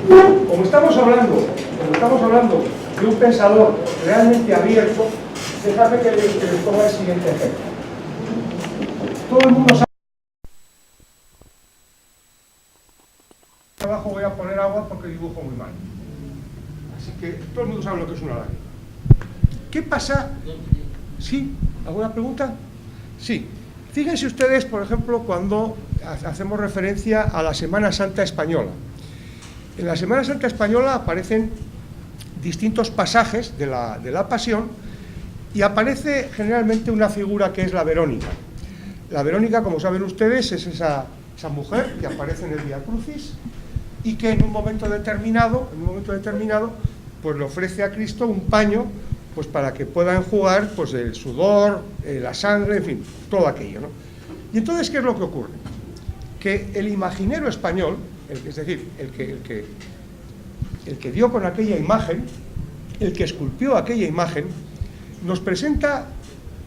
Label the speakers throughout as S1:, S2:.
S1: Como estamos hablando de un pensador realmente abierto, déjame que les ponga el siguiente ejemplo. Todo el mundo sabe. Abajo voy a poner agua porque dibujo muy mal. Así que todo el mundo sabe lo que es una lágrima. ¿Qué pasa? ¿Sí? ¿Alguna pregunta? Sí. Fíjense ustedes, por ejemplo, cuando hacemos referencia a la Semana Santa española. En la Semana Santa española aparecen distintos pasajes de la Pasión y aparece generalmente una figura que es la Verónica. La Verónica, como saben ustedes, es esa mujer que aparece en el Vía Crucis y que en un momento determinado, pues le ofrece a Cristo un paño, pues para que pueda enjugar pues el sudor, la sangre, en fin, todo aquello, ¿no? Y entonces, ¿qué es lo que ocurre? Que el imaginero español, es decir, el que dio con aquella imagen, el que esculpió aquella imagen, nos presenta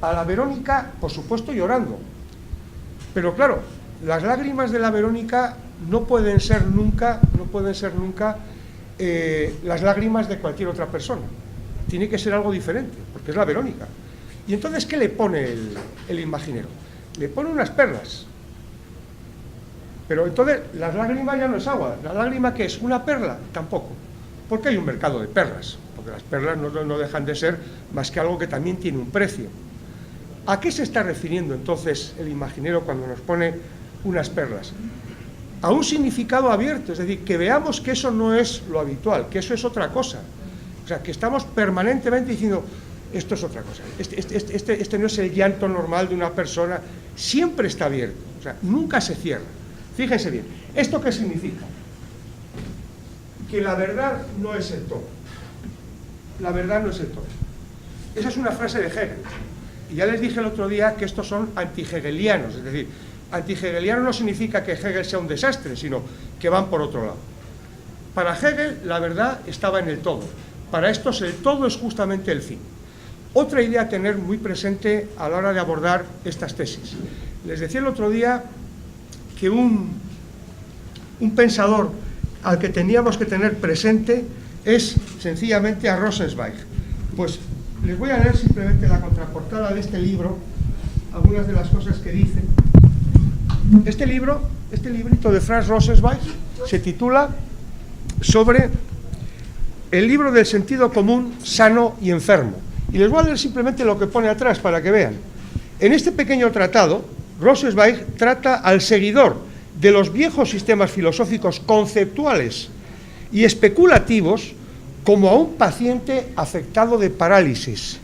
S1: a la Verónica, por supuesto, llorando. Pero claro, las lágrimas de la Verónica no pueden ser nunca las lágrimas de cualquier otra persona. Tiene que ser algo diferente, porque es la Verónica. Y entonces, ¿qué le pone el imaginero? Le pone unas perlas. Pero entonces, las lágrimas ya no es agua. ¿La lágrima qué es? ¿Una perla? Tampoco. Porque hay un mercado de perlas. Porque las perlas no dejan de ser más que algo que también tiene un precio. ¿A qué se está refiriendo entonces el imaginero cuando nos pone unas perlas? A un significado abierto, es decir, que veamos que eso no es lo habitual, que eso es otra cosa. O sea, que estamos permanentemente diciendo, esto es otra cosa, este no es el llanto normal de una persona, siempre está abierto, o sea, nunca se cierra. Fíjense bien, ¿esto qué significa? Que la verdad no es el todo. La verdad no es el todo. Esa es una frase de Hegel. Y ya les dije el otro día que estos son anti-hegelianos, es decir, anti-hegeliano no significa que Hegel sea un desastre, sino que van por otro lado. Para Hegel la verdad estaba en el todo. Para estos el todo es justamente el fin. Otra idea a tener muy presente a la hora de abordar estas tesis. Les decía el otro día que un pensador al que teníamos que tener presente es sencillamente a Rosenzweig. Pues les voy a leer simplemente la contraportada de este libro, algunas de las cosas que dice. Este librito de Franz Rosenzweig se titula sobre el libro del sentido común sano y enfermo. Y les voy a leer simplemente lo que pone atrás para que vean. En este pequeño tratado, Rosenzweig trata al seguidor de los viejos sistemas filosóficos conceptuales y especulativos como a un paciente afectado de parálisis,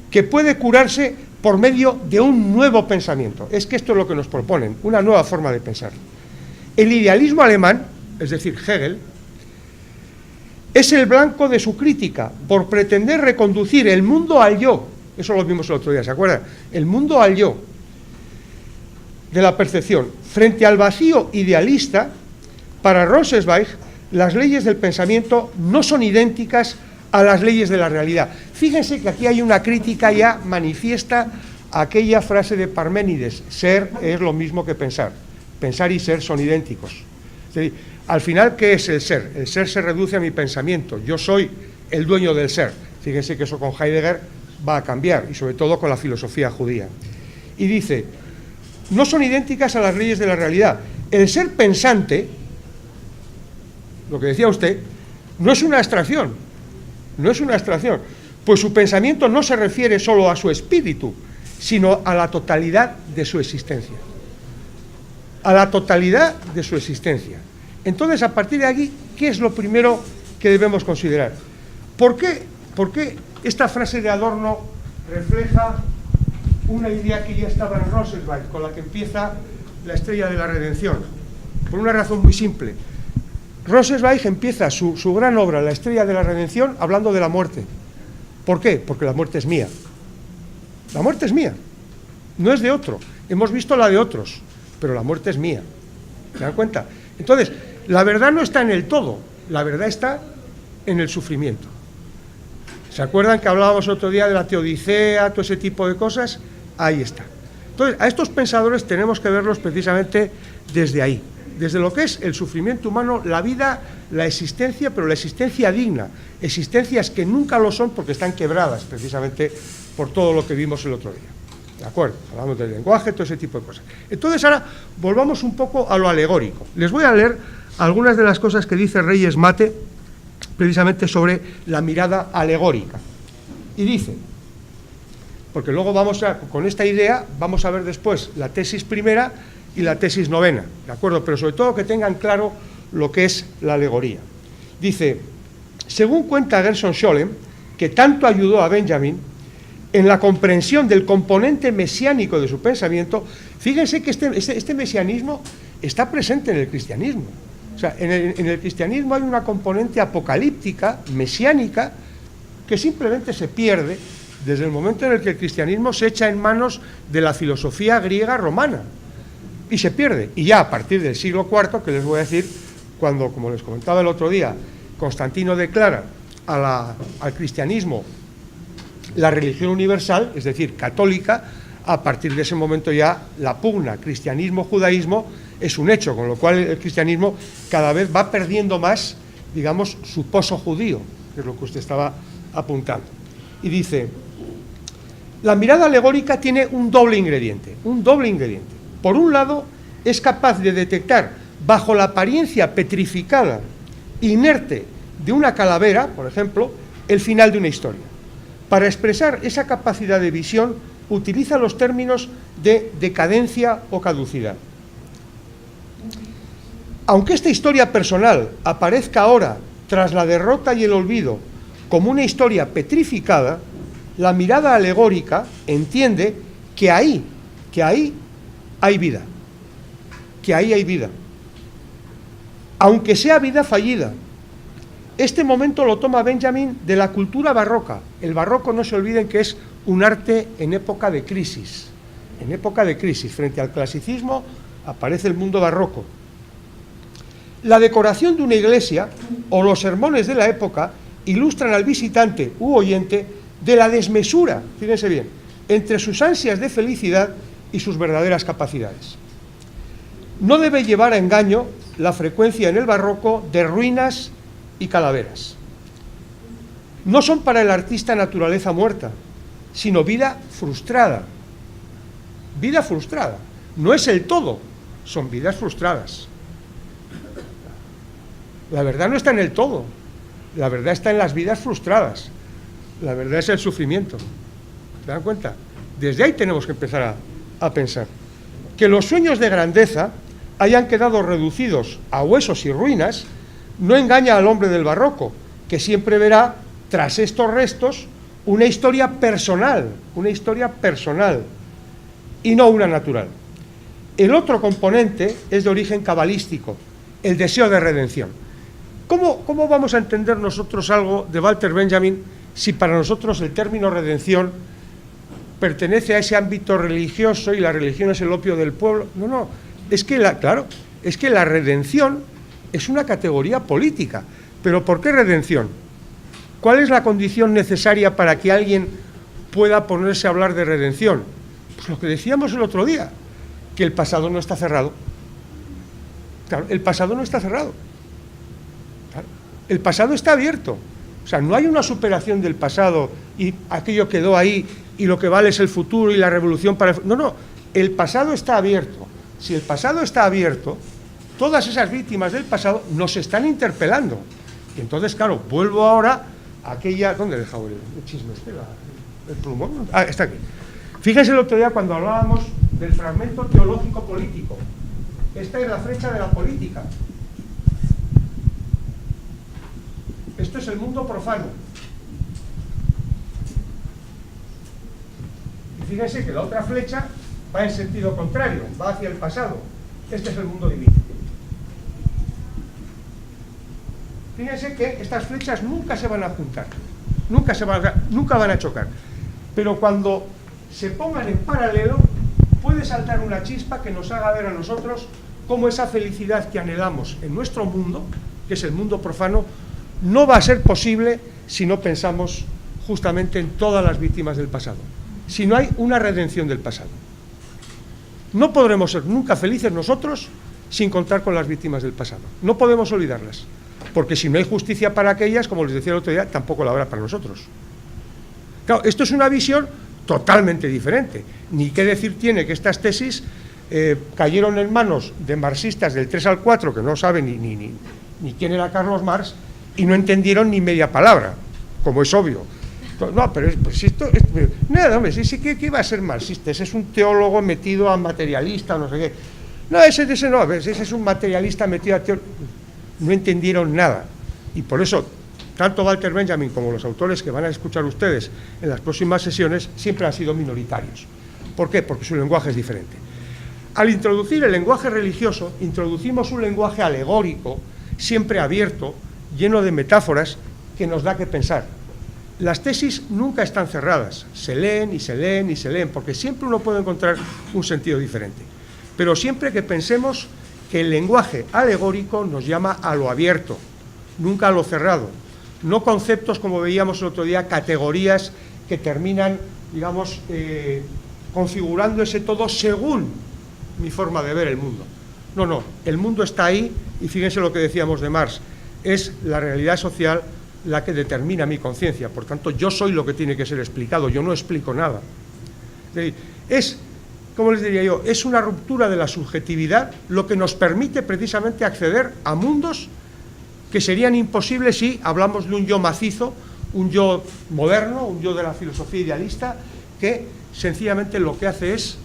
S1: que puede curarse por medio de un nuevo pensamiento. Es que esto es lo que nos proponen, una nueva forma de pensar. El idealismo alemán, es decir, Hegel, es el blanco de su crítica por pretender reconducir el mundo al yo. Eso lo vimos el otro día, ¿se acuerdan? El mundo al yo de la percepción. Frente al vacío idealista, para Rosenzweig, las leyes del pensamiento no son idénticas a las leyes de la realidad. Fíjense que aquí hay una crítica ya manifiesta a aquella frase de Parménides: ser es lo mismo que pensar. Pensar y ser son idénticos. Es decir, al final, ¿qué es el ser? El ser se reduce a mi pensamiento. Yo soy el dueño del ser. Fíjense que eso con Heidegger va a cambiar, y sobre todo con la filosofía judía. Y dice, no son idénticas a las leyes de la realidad. El ser pensante, lo que decía usted, no es una abstracción, pues su pensamiento no se refiere solo a su espíritu, sino a la totalidad de su existencia. A la totalidad de su existencia. Entonces, a partir de aquí, ¿qué es lo primero que debemos considerar? ¿Por qué esta frase de Adorno refleja una idea que ya estaba en Rosenzweig, con la que empieza La estrella de la redención? Por una razón muy simple. Rosenzweig empieza su gran obra, La estrella de la redención, hablando de la muerte. ¿Por qué? Porque la muerte es mía. La muerte es mía, no es de otro. Hemos visto la de otros, pero la muerte es mía. ¿Se dan cuenta? Entonces, la verdad no está en el todo, la verdad está en el sufrimiento. ¿Se acuerdan que hablábamos otro día de la teodicea, todo ese tipo de cosas? Ahí está. Entonces, a estos pensadores tenemos que verlos precisamente desde ahí. desde lo que es el sufrimiento humano, la vida, la existencia, pero la existencia digna, existencias que nunca lo son porque están quebradas precisamente por todo lo que vimos el otro día. ¿De acuerdo? Hablamos del lenguaje, todo ese tipo de cosas. Entonces ahora volvamos un poco a lo alegórico. Les voy a leer algunas de las cosas que dice Reyes Mate precisamente sobre la mirada alegórica. Y dice, porque luego con esta idea vamos a ver después la tesis primera y la tesis novena, ¿de acuerdo? Pero sobre todo que tengan claro lo que es la alegoría. Dice, según cuenta Gershom Scholem, que tanto ayudó a Benjamin en la comprensión del componente mesiánico de su pensamiento, fíjense que este mesianismo está presente en el cristianismo. O sea, en el cristianismo hay una componente apocalíptica, mesiánica, que simplemente se pierde desde el momento en el que el cristianismo se echa en manos de la filosofía griega romana. Y se pierde. Y ya a partir del siglo IV, que les voy a decir, cuando, como les comentaba el otro día, Constantino declara al cristianismo la religión universal, es decir, católica, a partir de ese momento ya la pugna cristianismo-judaísmo es un hecho, con lo cual el cristianismo cada vez va perdiendo más, digamos, su poso judío, que es lo que usted estaba apuntando. Y dice, la mirada alegórica tiene un doble ingrediente. Por un lado, es capaz de detectar, bajo la apariencia petrificada, inerte de una calavera, por ejemplo, el final de una historia. Para expresar esa capacidad de visión, utiliza los términos de decadencia o caducidad. Aunque esta historia personal aparezca ahora, tras la derrota y el olvido, como una historia petrificada, la mirada alegórica entiende que ahí hay vida, aunque sea vida fallida. Este momento lo toma Benjamin de la cultura barroca. El barroco, no se olviden que es un arte en época de crisis. Frente al clasicismo aparece el mundo barroco. La decoración de una iglesia o los sermones de la época ilustran al visitante u oyente de la desmesura, fíjense bien, entre sus ansias de felicidad y sus verdaderas capacidades. No debe llevar a engaño la frecuencia en el barroco de ruinas y calaveras. No son para el artista naturaleza muerta, sino vida frustrada. Vida frustrada. No es el todo, son vidas frustradas. La verdad no está en el todo, la verdad está en las vidas frustradas. La verdad es el sufrimiento. ¿Se dan cuenta? Desde ahí tenemos que empezar a pensar. Que los sueños de grandeza hayan quedado reducidos a huesos y ruinas no engaña al hombre del barroco, que siempre verá tras estos restos una historia personal y no una natural. El otro componente es de origen cabalístico, el deseo de redención. ¿Cómo vamos a entender nosotros algo de Walter Benjamin si para nosotros el término redención pertenece a ese ámbito religioso y la religión es el opio del pueblo? No, es que la redención es una categoría política. ¿Pero por qué redención? ¿Cuál es la condición necesaria para que alguien pueda ponerse a hablar de redención? Pues lo que decíamos el otro día, que el pasado no está cerrado. Claro, el pasado no está cerrado. Claro, el pasado está abierto. O sea, no hay una superación del pasado y aquello quedó ahí y lo que vale es el futuro y la revolución para el... No, el pasado está abierto. Si el pasado está abierto, todas esas víctimas del pasado nos están interpelando. Y entonces, claro, vuelvo ahora a aquella... ¿Dónde he dejado el chisme? ¿El plumón? Ah, está aquí. Fíjense el otro día cuando hablábamos del fragmento teológico político. Esta es la flecha de la política. Esto es el mundo profano. Y fíjense que la otra flecha va en sentido contrario, va hacia el pasado. Este es el mundo divino. Fíjense que estas flechas nunca se van a juntar, nunca van a chocar. Pero cuando se pongan en paralelo, puede saltar una chispa que nos haga ver a nosotros cómo esa felicidad que anhelamos en nuestro mundo, que es el mundo profano, no va a ser posible si no pensamos justamente en todas las víctimas del pasado, si no hay una redención del pasado. No podremos ser nunca felices nosotros sin contar con las víctimas del pasado. No podemos olvidarlas, porque si no hay justicia para aquellas, como les decía el otro día, tampoco la habrá para nosotros. Claro, esto es una visión totalmente diferente. Ni qué decir tiene que estas tesis cayeron en manos de marxistas del 3 al 4, que no saben ni quién era Carlos Marx, y no entendieron ni media palabra, como es obvio. No, pero pues esto, nada, hombre, sí, ¿qué iba a ser marxista? Ese es un teólogo metido a materialista, no sé qué. No, ese no, ese es un materialista metido a teólogo. No entendieron nada. Y por eso, tanto Walter Benjamin como los autores que van a escuchar ustedes en las próximas sesiones siempre han sido minoritarios. ¿Por qué? Porque su lenguaje es diferente. Al introducir el lenguaje religioso, introducimos un lenguaje alegórico, siempre abierto, lleno de metáforas, que nos da que pensar. Las tesis nunca están cerradas, se leen y se leen y se leen, porque siempre uno puede encontrar un sentido diferente. Pero siempre que pensemos que el lenguaje alegórico nos llama a lo abierto, nunca a lo cerrado. No conceptos, como veíamos el otro día, categorías que terminan, digamos, configurando ese todo según mi forma de ver el mundo. No, el mundo está ahí, y fíjense lo que decíamos de Marx, es la realidad social la que determina mi conciencia, por tanto yo soy lo que tiene que ser explicado, yo no explico nada. Es, ¿cómo les diría yo?, es una ruptura de la subjetividad lo que nos permite precisamente acceder a mundos que serían imposibles si hablamos de un yo macizo, un yo moderno, un yo de la filosofía idealista, que sencillamente lo que hace es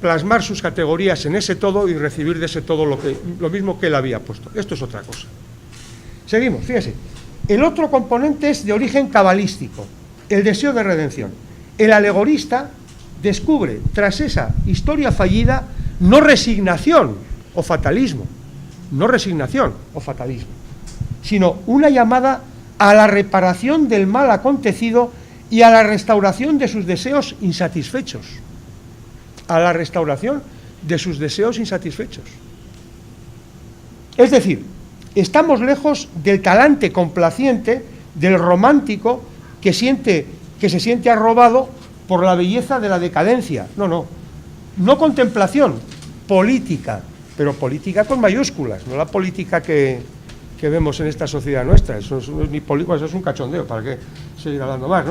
S1: plasmar sus categorías en ese todo y recibir de ese todo lo mismo que él había puesto. Esto es otra cosa. Seguimos, fíjese. El otro componente es de origen cabalístico, el deseo de redención. El alegorista descubre, tras esa historia fallida, no resignación o fatalismo, sino una llamada a la reparación del mal acontecido y a la restauración de sus deseos insatisfechos. Es decir, estamos lejos del talante complaciente, del romántico que se siente arrobado por la belleza de la decadencia. No contemplación, política, pero política con mayúsculas, no la política que vemos en esta sociedad nuestra. Eso no es ni política, eso es un cachondeo, ¿para qué seguir hablando más?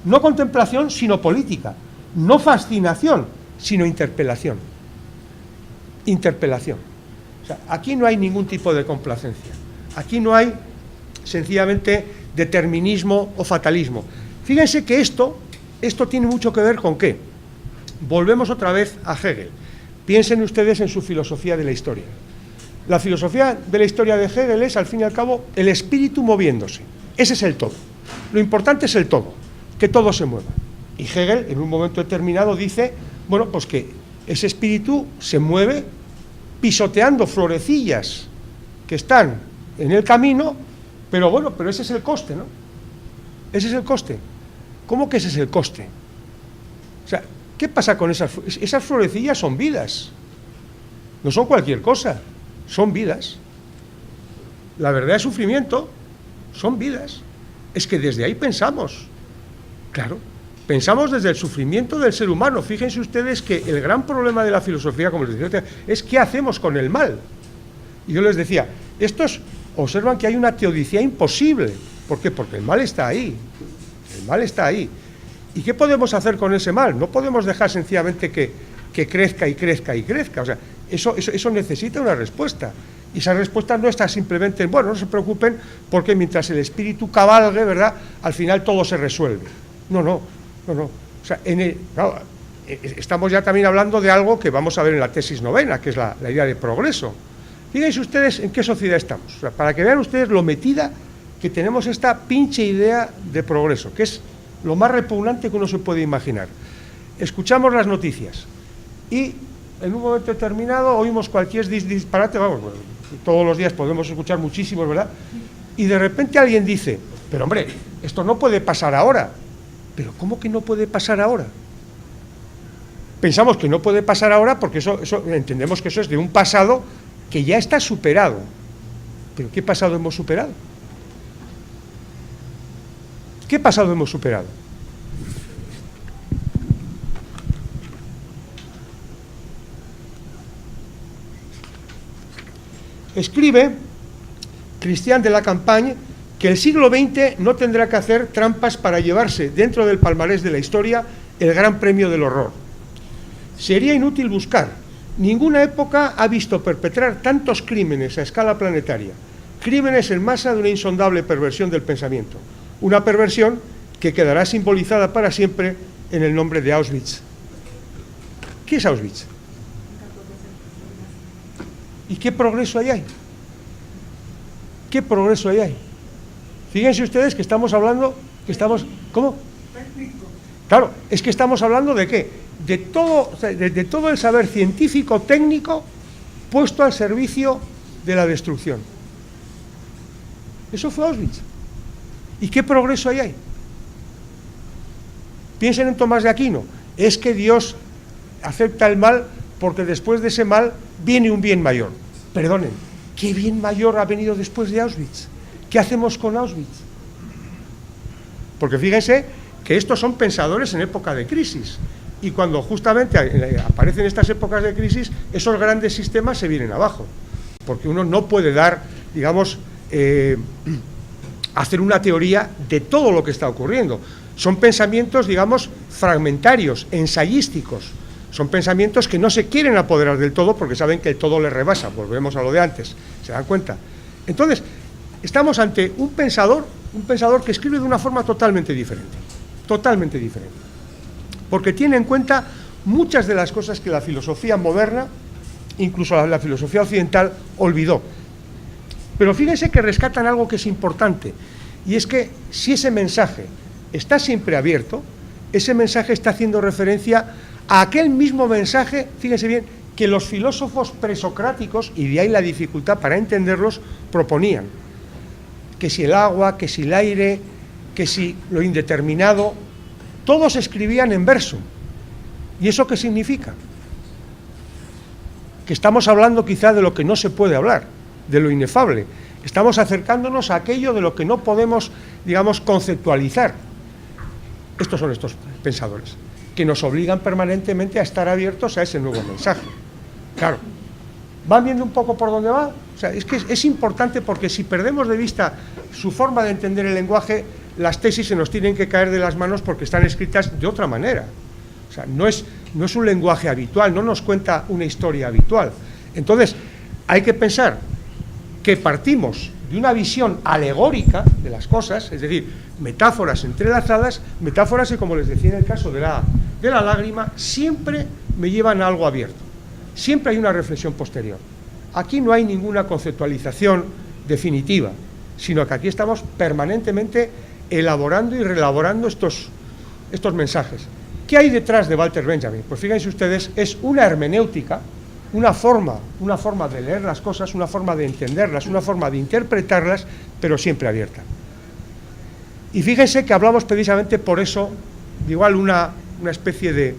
S1: No contemplación, sino política, no fascinación, sino interpelación. O sea, aquí no hay ningún tipo de complacencia, aquí no hay sencillamente determinismo o fatalismo. Fíjense que esto tiene mucho que ver con ¿qué? Volvemos otra vez a Hegel. Piensen ustedes en su filosofía de la historia. La filosofía de la historia de Hegel es, al fin y al cabo, el espíritu moviéndose. Ese es el todo. Lo importante es el todo, que todo se mueva. Y Hegel, en un momento determinado, dice, bueno, pues que ese espíritu se mueve pisoteando florecillas que están en el camino, pero bueno, pero ese es el coste, ¿no? Ese es el coste. ¿Cómo que ese es el coste? O sea, ¿qué pasa con esas florecillas? Son vidas. No son cualquier cosa, son vidas. La verdad es sufrimiento, son vidas. Es que desde ahí pensamos. Claro, pensamos desde el sufrimiento del ser humano. Fíjense ustedes que el gran problema de la filosofía, como les decía, es qué hacemos con el mal. Y yo les decía, estos observan que hay una teodicidad imposible. ¿Por qué? Porque el mal está ahí. El mal está ahí. ¿Y qué podemos hacer con ese mal? No podemos dejar sencillamente que crezca y crezca y crezca. O sea, eso necesita una respuesta. Y esa respuesta no está simplemente en, bueno, no se preocupen, porque mientras el espíritu cabalgue, ¿verdad?, al final todo se resuelve. No. O sea, claro, estamos ya también hablando de algo que vamos a ver en la tesis novena, que es la idea de progreso. Fíjense ustedes en qué sociedad estamos. O sea, para que vean ustedes lo metida que tenemos esta pinche idea de progreso, que es lo más repugnante que uno se puede imaginar. Escuchamos las noticias y en un momento determinado oímos cualquier disparate, vamos, bueno, todos los días podemos escuchar muchísimos, ¿verdad? Y de repente alguien dice, pero hombre, esto no puede pasar ahora. ¿Pero cómo que no puede pasar ahora? Pensamos que no puede pasar ahora porque eso entendemos que eso es de un pasado que ya está superado. ¿Pero qué pasado hemos superado? ¿Qué pasado hemos superado? escribe Christian de la Campagne que el siglo XX no tendrá que hacer trampas para llevarse dentro del palmarés de la historia el Gran Premio del Horror. Sería inútil buscar. Ninguna época ha visto perpetrar tantos crímenes a escala planetaria, crímenes en masa de una insondable perversión del pensamiento, una perversión que quedará simbolizada para siempre en el nombre de Auschwitz. ¿Qué es Auschwitz? ¿Y qué progreso hay ahí? ¿Qué progreso hay ahí? Fíjense ustedes que estamos hablando, ¿cómo? Claro, es que estamos hablando de ¿qué? De todo el saber científico, técnico, puesto al servicio de la destrucción. Eso fue Auschwitz. ¿Y qué progreso hay ahí? Piensen en Tomás de Aquino. Es que Dios acepta el mal porque después de ese mal viene un bien mayor. Perdonen, ¿qué bien mayor ha venido después de Auschwitz? ¿Qué hacemos con Auschwitz? Porque fíjense que estos son pensadores en época de crisis, y cuando justamente aparecen estas épocas de crisis, esos grandes sistemas se vienen abajo, porque uno no puede dar, digamos, hacer una teoría de todo lo que está ocurriendo. Son pensamientos, digamos, fragmentarios, ensayísticos. Son pensamientos que no se quieren apoderar del todo porque saben que el todo les rebasa. Volvemos a lo de antes, ¿se dan cuenta? Entonces, estamos ante un pensador que escribe de una forma totalmente diferente, porque tiene en cuenta muchas de las cosas que la filosofía moderna, incluso la filosofía occidental, olvidó. Pero fíjense que rescatan algo que es importante, y es que si ese mensaje está siempre abierto, ese mensaje está haciendo referencia a aquel mismo mensaje, fíjense bien, que los filósofos presocráticos, y de ahí la dificultad para entenderlos, proponían. Que si el agua, que si el aire, que si lo indeterminado, todos escribían en verso. ¿Y eso qué significa? Que estamos hablando quizá de lo que no se puede hablar, de lo inefable. Estamos acercándonos a aquello de lo que no podemos, digamos, conceptualizar. Estos son estos pensadores, que nos obligan permanentemente a estar abiertos a ese nuevo mensaje. Claro, ¿van viendo un poco por dónde va? O sea, es que es importante, porque si perdemos de vista su forma de entender el lenguaje, las tesis se nos tienen que caer de las manos porque están escritas de otra manera. O sea, no es un lenguaje habitual, no nos cuenta una historia habitual. Entonces, hay que pensar que partimos de una visión alegórica de las cosas, es decir, metáforas entrelazadas, metáforas que, como les decía en el caso de la lágrima, siempre me llevan a algo abierto. Siempre hay una reflexión posterior. Aquí no hay ninguna conceptualización definitiva, sino que aquí estamos permanentemente elaborando y reelaborando estos mensajes. ¿Qué hay detrás de Walter Benjamin? Pues fíjense ustedes, es una hermenéutica, una forma de leer las cosas, una forma de entenderlas, una forma de interpretarlas, pero siempre abierta. Y fíjense que hablamos precisamente por eso, igual una especie de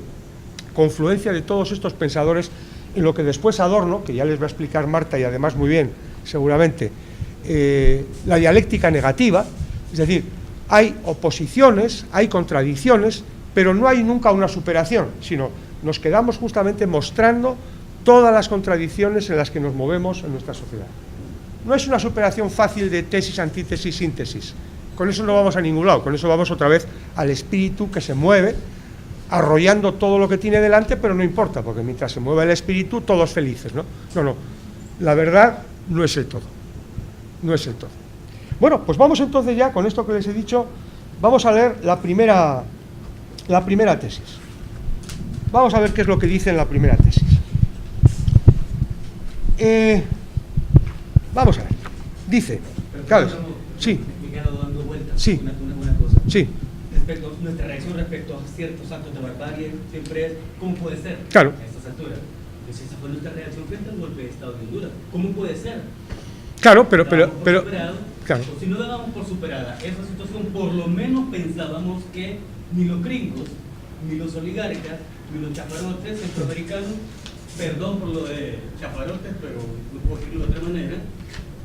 S1: confluencia de todos estos pensadores en lo que después Adorno, que ya les va a explicar Marta y además muy bien, seguramente, la dialéctica negativa, es decir, hay oposiciones, hay contradicciones, pero no hay nunca una superación, sino nos quedamos justamente mostrando todas las contradicciones en las que nos movemos en nuestra sociedad. No es una superación fácil de tesis, antítesis, síntesis. Con eso no vamos a ningún lado, con eso vamos otra vez al espíritu que se mueve, arrollando todo lo que tiene delante, pero no importa, porque mientras se mueva el espíritu, todos felices, ¿no? No, la verdad no es el todo, no es el todo. Bueno, pues vamos entonces ya, con esto que les he dicho, vamos a leer la primera tesis. Vamos a ver qué es lo que dice en la primera tesis. Vamos a ver, dice, claro, sí,
S2: me quedo dando vueltas,
S1: sí,
S2: una cosa.
S1: Sí.
S2: Nuestra reacción respecto a ciertos actos de barbarie siempre es, ¿cómo puede ser?
S1: Claro.
S2: A estas alturas. Entonces esa fue nuestra reacción frente al golpe de Estado de Honduras. ¿Cómo puede ser?
S1: Claro, pero
S2: claro. Si no dábamos por superada esa situación, por lo menos pensábamos que ni los gringos, ni los oligarcas, ni los chaparotes centroamericanos, perdón por lo de chaparotes, pero no puedo decirlo de otra manera,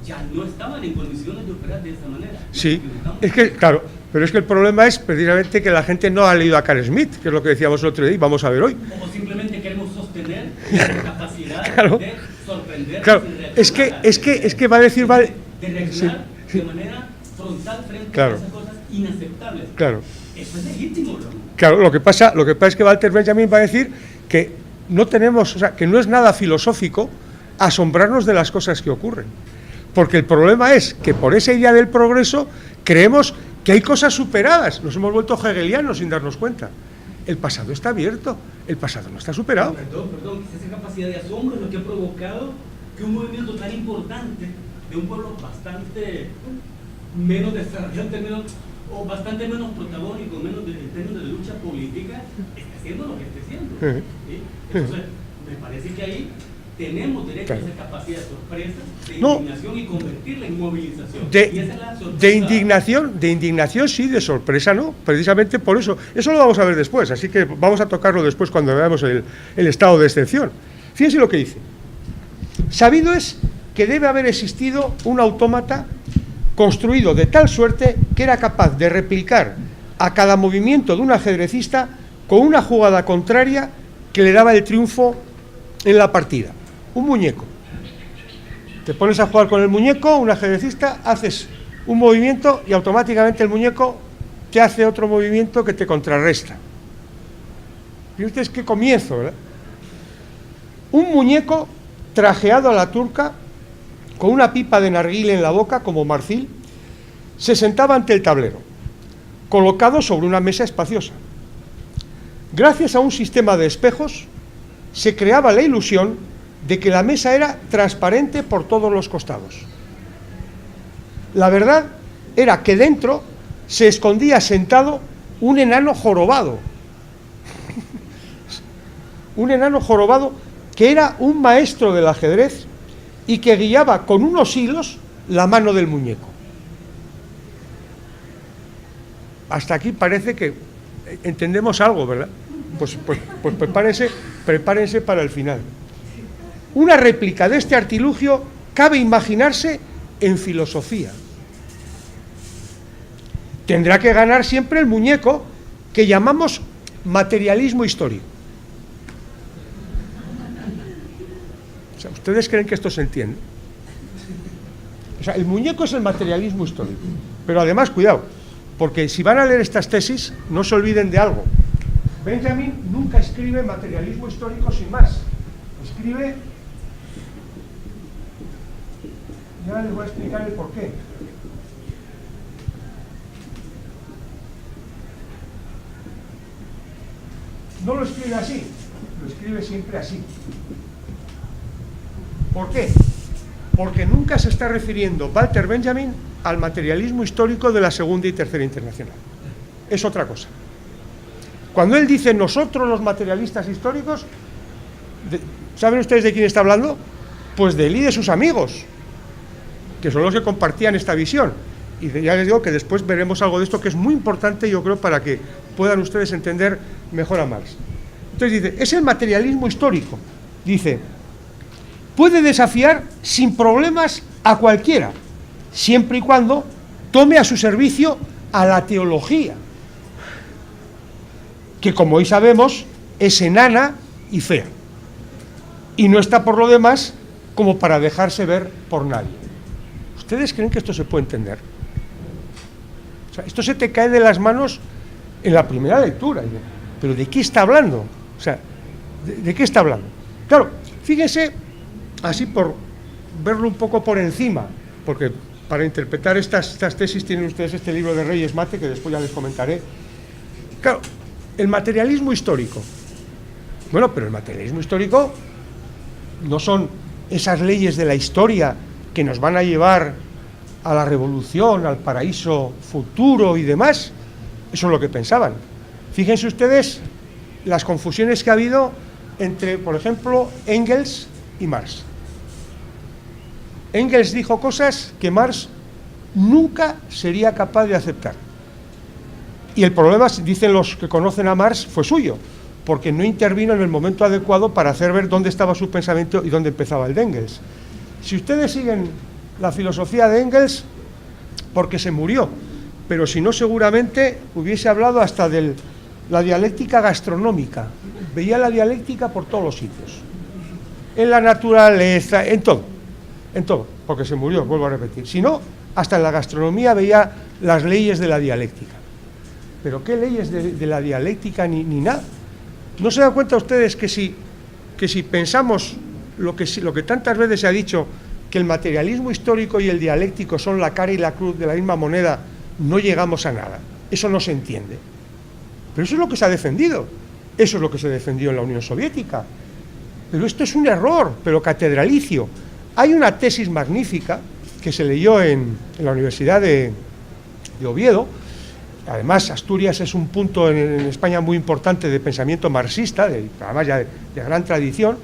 S2: ya no estaban en condiciones de operar de esa manera.
S1: Sí, es que, claro, pero es que el problema es precisamente que la gente no ha leído a Carl Smith, que es lo que decíamos el otro día y vamos a ver hoy.
S2: O simplemente queremos sostener la capacidad
S1: claro,
S2: de sorprender
S1: claro,
S2: sin reaccionar.
S1: Es que va a decir...
S2: De reaccionar de manera frontal frente a esas cosas inaceptables.
S1: Claro.
S2: Eso es legítimo, ¿no?
S1: Claro, lo que pasa es que Walter Benjamin va a decir que no tenemos, o sea, que no es nada filosófico asombrarnos de las cosas que ocurren. Porque el problema es que por esa idea del progreso creemos que hay cosas superadas. Nos hemos vuelto hegelianos sin darnos cuenta. El pasado está abierto, el pasado no está superado.
S2: Perdón, esa capacidad de asombro es lo que ha provocado que un movimiento tan importante de un pueblo bastante menos desarrollado, o bastante menos protagónico, menos en términos de lucha política, está haciendo lo que está haciendo. ¿Sí? Entonces, me parece que ahí tenemos derecho a esa capacidad de sorpresa, de indignación y convertirla en movilización. Y esa es la sorpresa.
S1: De indignación sí, de sorpresa no, precisamente por eso. Eso lo vamos a ver después, así que vamos a tocarlo después cuando veamos el estado de excepción. Fíjense lo que dice. Sabido es que debe haber existido un autómata construido de tal suerte que era capaz de replicar a cada movimiento de un ajedrecista con una jugada contraria que le daba el triunfo en la partida. Un muñeco. Te pones a jugar con el muñeco, un ajedrecista, haces un movimiento y automáticamente el muñeco te hace otro movimiento que te contrarresta. Y ustedes qué comienzo, ¿verdad? Un muñeco trajeado a la turca, con una pipa de narguile en la boca, como marfil, se sentaba ante el tablero, colocado sobre una mesa espaciosa. Gracias a un sistema de espejos, se creaba la ilusión de que la mesa era transparente por todos los costados. La verdad era que dentro se escondía sentado un enano jorobado. Un enano jorobado que era un maestro del ajedrez y que guiaba con unos hilos la mano del muñeco. Hasta aquí parece que entendemos algo, ¿verdad? Pues prepárense para el final. Una réplica de este artilugio cabe imaginarse en filosofía. Tendrá que ganar siempre el muñeco que llamamos materialismo histórico. O sea, ¿ustedes creen que esto se entiende? O sea, el muñeco es el materialismo histórico. Pero además, cuidado, porque si van a leer estas tesis, no se olviden de algo. Benjamin nunca escribe materialismo histórico sin más. Escribe... Ya les voy a explicar el porqué. No lo escribe así, lo escribe siempre así. ¿Por qué? Porque nunca se está refiriendo Walter Benjamin al materialismo histórico de la Segunda y Tercera Internacional. Es otra cosa. Cuando él dice nosotros los materialistas históricos, ¿saben ustedes de quién está hablando? Pues de él y de sus amigos, que son los que compartían esta visión. Y ya les digo que después veremos algo de esto que es muy importante, yo creo, para que puedan ustedes entender mejor a Marx. Entonces dice, es el materialismo histórico. Dice, puede desafiar sin problemas a cualquiera, siempre y cuando tome a su servicio a la teología, que como hoy sabemos es enana y fea, y no está por lo demás como para dejarse ver por nadie. ¿Ustedes creen que esto se puede entender? O sea, esto se te cae de las manos en la primera lectura. ¿Pero de qué está hablando? O sea, ¿de qué está hablando? Claro, fíjense, así por verlo un poco por encima, porque para interpretar estas tesis tienen ustedes este libro de Reyes Mate, que después ya les comentaré. Claro, el materialismo histórico. Bueno, pero el materialismo histórico no son esas leyes de la historia que nos van a llevar a la revolución, al paraíso futuro y demás. Eso es lo que pensaban. Fíjense ustedes las confusiones que ha habido entre, por ejemplo, Engels y Marx. Engels dijo cosas que Marx nunca sería capaz de aceptar. Y el problema, dicen los que conocen a Marx, fue suyo, porque no intervino en el momento adecuado para hacer ver dónde estaba su pensamiento y dónde empezaba el de Engels. Si ustedes siguen la filosofía de Engels, porque se murió, pero si no seguramente hubiese hablado hasta de la dialéctica gastronómica. Veía la dialéctica por todos los sitios, en la naturaleza, en todo. en todo, porque se murió, vuelvo a repetir. Si no, hasta en la gastronomía veía las leyes de la dialéctica. Pero ¿qué leyes de la dialéctica ni nada? ¿No se dan cuenta ustedes que si pensamos lo que tantas veces se ha dicho, que el materialismo histórico y el dialéctico son la cara y la cruz de la misma moneda, no llegamos a nada? Eso no se entiende. Pero eso es lo que se ha defendido. Eso es lo que se defendió en la Unión Soviética. Pero esto es un error, pero catedralicio. Hay una tesis magnífica que se leyó en la Universidad de Oviedo. Además, Asturias es un punto en España muy importante de pensamiento marxista, además ya de gran tradición,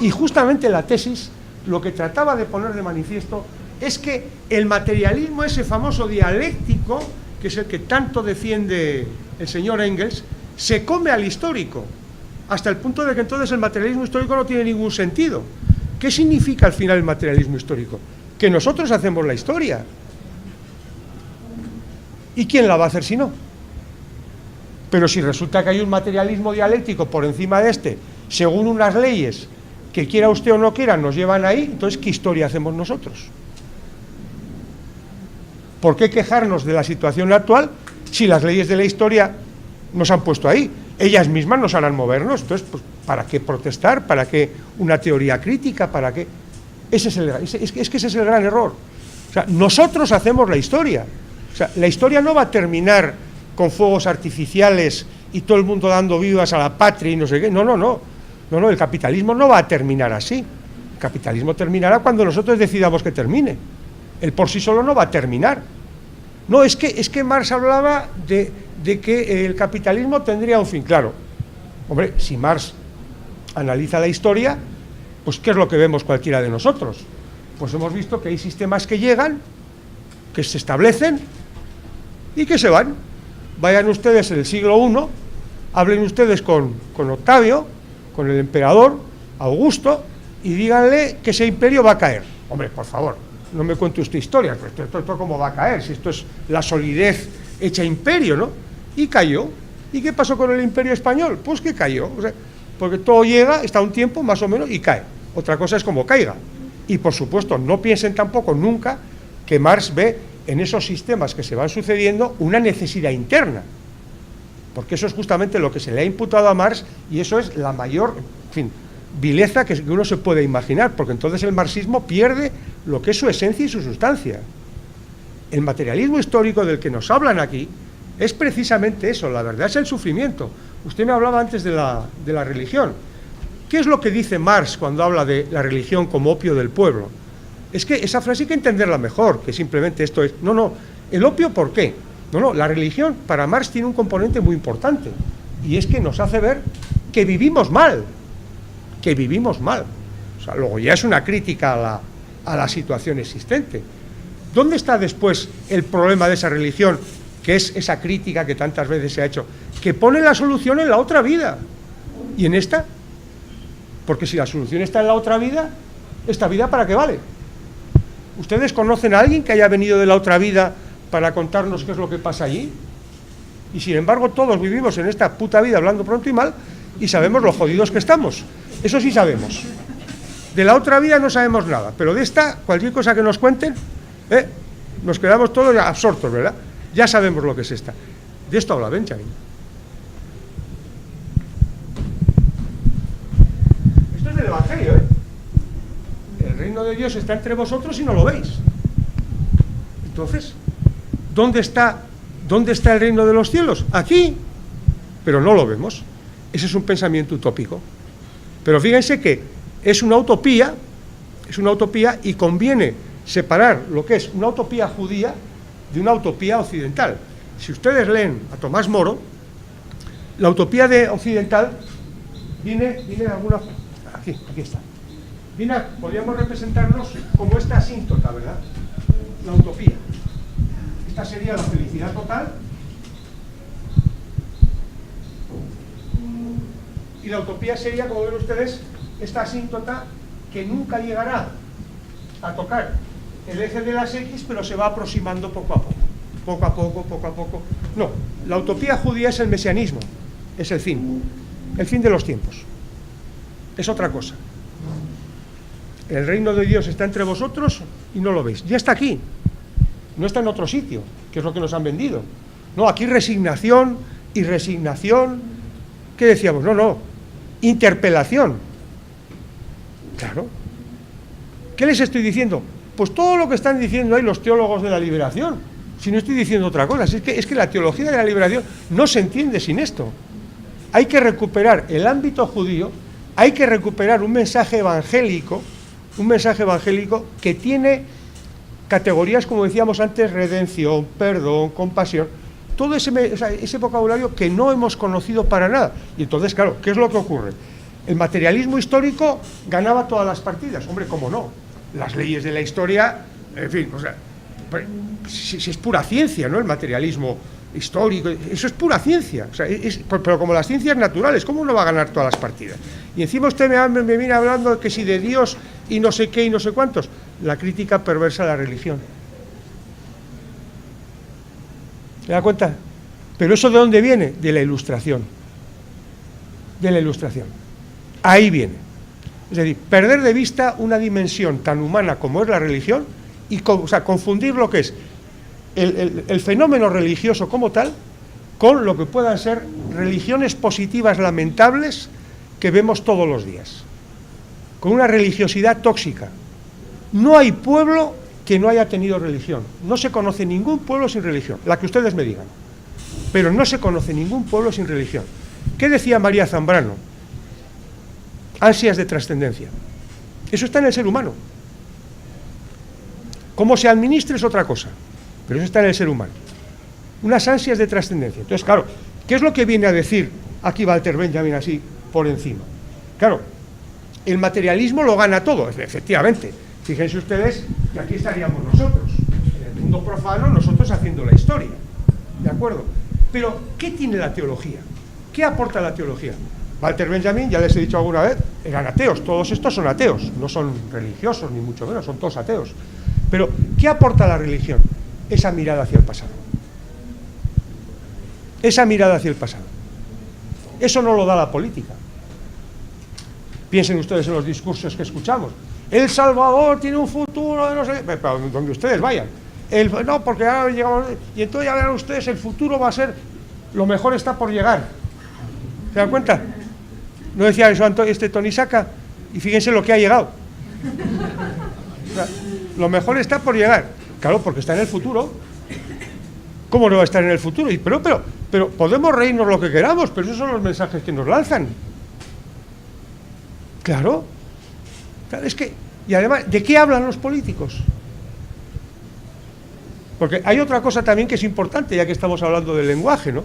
S1: y justamente la tesis lo que trataba de poner de manifiesto es que el materialismo, ese famoso dialéctico, que es el que tanto defiende el señor Engels, se come al histórico, hasta el punto de que entonces el materialismo histórico no tiene ningún sentido. ¿Qué significa al final el materialismo histórico? Que nosotros hacemos la historia. ¿Y quién la va a hacer si no? Pero si resulta que hay un materialismo dialéctico por encima de este, según unas leyes que quiera usted o no quiera nos llevan ahí, entonces ¿qué historia hacemos nosotros? ¿Por qué quejarnos de la situación actual si las leyes de la historia nos han puesto ahí? Ellas mismas nos harán movernos. Entonces, pues, ¿para qué protestar? ¿Para qué una teoría crítica? ¿Para qué? Es que ese es el gran error. O sea, nosotros hacemos la historia. O sea, la historia no va a terminar con fuegos artificiales y todo el mundo dando vivas a la patria y no sé qué. No, el capitalismo no va a terminar así. El capitalismo terminará cuando nosotros decidamos que termine. Él por sí solo no va a terminar. No, es que Marx hablaba de que el capitalismo tendría un fin. Claro, hombre, si Marx analiza la historia, pues ¿qué es lo que vemos cualquiera de nosotros? Pues hemos visto que hay sistemas que llegan, que se establecen y que se van. Vayan ustedes en el siglo I, hablen ustedes con Octavio, con el emperador Augusto, y díganle que ese imperio va a caer. Hombre, por favor, no me cuente usted historias, pues esto cómo va a caer, si esto es la solidez hecha imperio, ¿no? Y cayó. ¿Y qué pasó con el imperio español? Pues que cayó, o sea, porque todo llega, está un tiempo más o menos y cae. Otra cosa es cómo caiga. Y por supuesto, no piensen tampoco nunca que Marx ve en esos sistemas que se van sucediendo una necesidad interna, porque eso es justamente lo que se le ha imputado a Marx, y eso es la mayor, en fin, vileza que uno se puede imaginar, porque entonces el marxismo pierde lo que es su esencia y su sustancia. El materialismo histórico del que nos hablan aquí es precisamente eso, la verdad es el sufrimiento. Usted me hablaba antes de la religión. ¿Qué es lo que dice Marx cuando habla de la religión como opio del pueblo? Es que esa frase hay que entenderla mejor, que simplemente esto es... No, ¿el opio por qué? No, la religión para Marx tiene un componente muy importante, y es que nos hace ver que vivimos mal, O sea, luego ya es una crítica a la situación existente. ¿Dónde está después el problema de esa religión, que es esa crítica que tantas veces se ha hecho, que pone la solución en la otra vida? ¿Y en esta? Porque si la solución está en la otra vida, ¿esta vida para qué vale? ¿Ustedes conocen a alguien que haya venido de la otra vida para contarnos qué es lo que pasa allí? Y sin embargo todos vivimos en esta puta vida hablando pronto y mal y sabemos lo jodidos que estamos. Eso sí sabemos. De la otra vida no sabemos nada, pero de esta, cualquier cosa que nos cuenten, nos quedamos todos absortos, ¿verdad? Ya sabemos lo que es esta. De esto habla Benjamin. Esto es del Evangelio, El reino de Dios está entre vosotros y no lo veis. Entonces, ¿dónde está el reino de los cielos? Aquí, pero no lo vemos. Ese es un pensamiento utópico. Pero fíjense que es una utopía y conviene separar lo que es una utopía judía de una utopía occidental. Si ustedes leen a Tomás Moro, la utopía occidental viene de alguna... Aquí está. Podríamos representarnos como esta asíntota, ¿verdad? La utopía. Esta sería la felicidad total. Y la utopía sería, como ven ustedes, esta asíntota que nunca llegará a tocar el eje de las X, pero se va aproximando poco a poco. No, la utopía judía es el mesianismo, es el fin de los tiempos. Es otra cosa. el reino de Dios está entre vosotros y no lo veis. Ya está aquí, no está en otro sitio, que es lo que nos han vendido. No, aquí resignación y resignación. ¿Qué decíamos? No, interpelación. Claro. ¿Qué les estoy diciendo? Pues todo lo que están diciendo ahí los teólogos de la liberación. Si no estoy diciendo otra cosa, es que la teología de la liberación no se entiende sin esto. Hay que recuperar el ámbito judío, hay que recuperar un mensaje evangélico que tiene categorías, como decíamos antes, redención, perdón, compasión, todo ese vocabulario que no hemos conocido para nada. Y entonces, claro, ¿qué es lo que ocurre? El materialismo histórico ganaba todas las partidas. Hombre, ¿cómo no? Las leyes de la historia, en fin, o sea, si es pura ciencia, ¿no? El materialismo histórico, eso es pura ciencia, o sea, pero como las ciencias naturales, ¿cómo no va a ganar todas las partidas? Y encima usted me viene hablando de que si de Dios y no sé qué y no sé cuántos, la crítica perversa a la religión. ¿Se da cuenta? Pero ¿eso de dónde viene? De la Ilustración. De la Ilustración. Ahí viene. Es decir, perder de vista una dimensión tan humana como es la religión y confundir lo que es el fenómeno religioso como tal con lo que puedan ser religiones positivas lamentables que vemos todos los días, con una religiosidad tóxica. No hay pueblo que no haya tenido religión, no se conoce ningún pueblo sin religión, la que ustedes me digan, pero no se conoce ningún pueblo sin religión. ¿Qué decía María Zambrano? Ansias de trascendencia. Eso está en el ser humano. Cómo se administre es otra cosa, pero eso está en el ser humano. Unas ansias de trascendencia. Entonces, claro, ¿qué es lo que viene a decir aquí Walter Benjamin así por encima? Claro, el materialismo lo gana todo, efectivamente. Fíjense ustedes que aquí estaríamos nosotros, en el mundo profano, nosotros haciendo la historia, ¿de acuerdo? Pero, ¿qué tiene la teología? ¿Qué aporta la teología? Walter Benjamin, ya les he dicho alguna vez, eran ateos, todos estos son ateos, no son religiosos ni mucho menos, son todos ateos. Pero, ¿qué aporta la religión? Esa mirada hacia el pasado. Esa mirada hacia el pasado. Eso no lo da la política. Piensen ustedes en los discursos que escuchamos. El Salvador tiene un futuro, no sé, pero donde ustedes vayan. No, porque ahora llegamos, y entonces ya verán ustedes, el futuro va a ser, lo mejor está por llegar. ¿Se dan cuenta? ¿No decía eso Tony Saca? Y fíjense lo que ha llegado. O sea, lo mejor está por llegar. Claro, porque está en el futuro. ¿Cómo no va a estar en el futuro? Pero podemos reírnos lo que queramos, pero esos son los mensajes que nos lanzan. Claro, es que, y además, ¿de qué hablan los políticos? Porque hay otra cosa también que es importante, ya que estamos hablando del lenguaje, ¿no?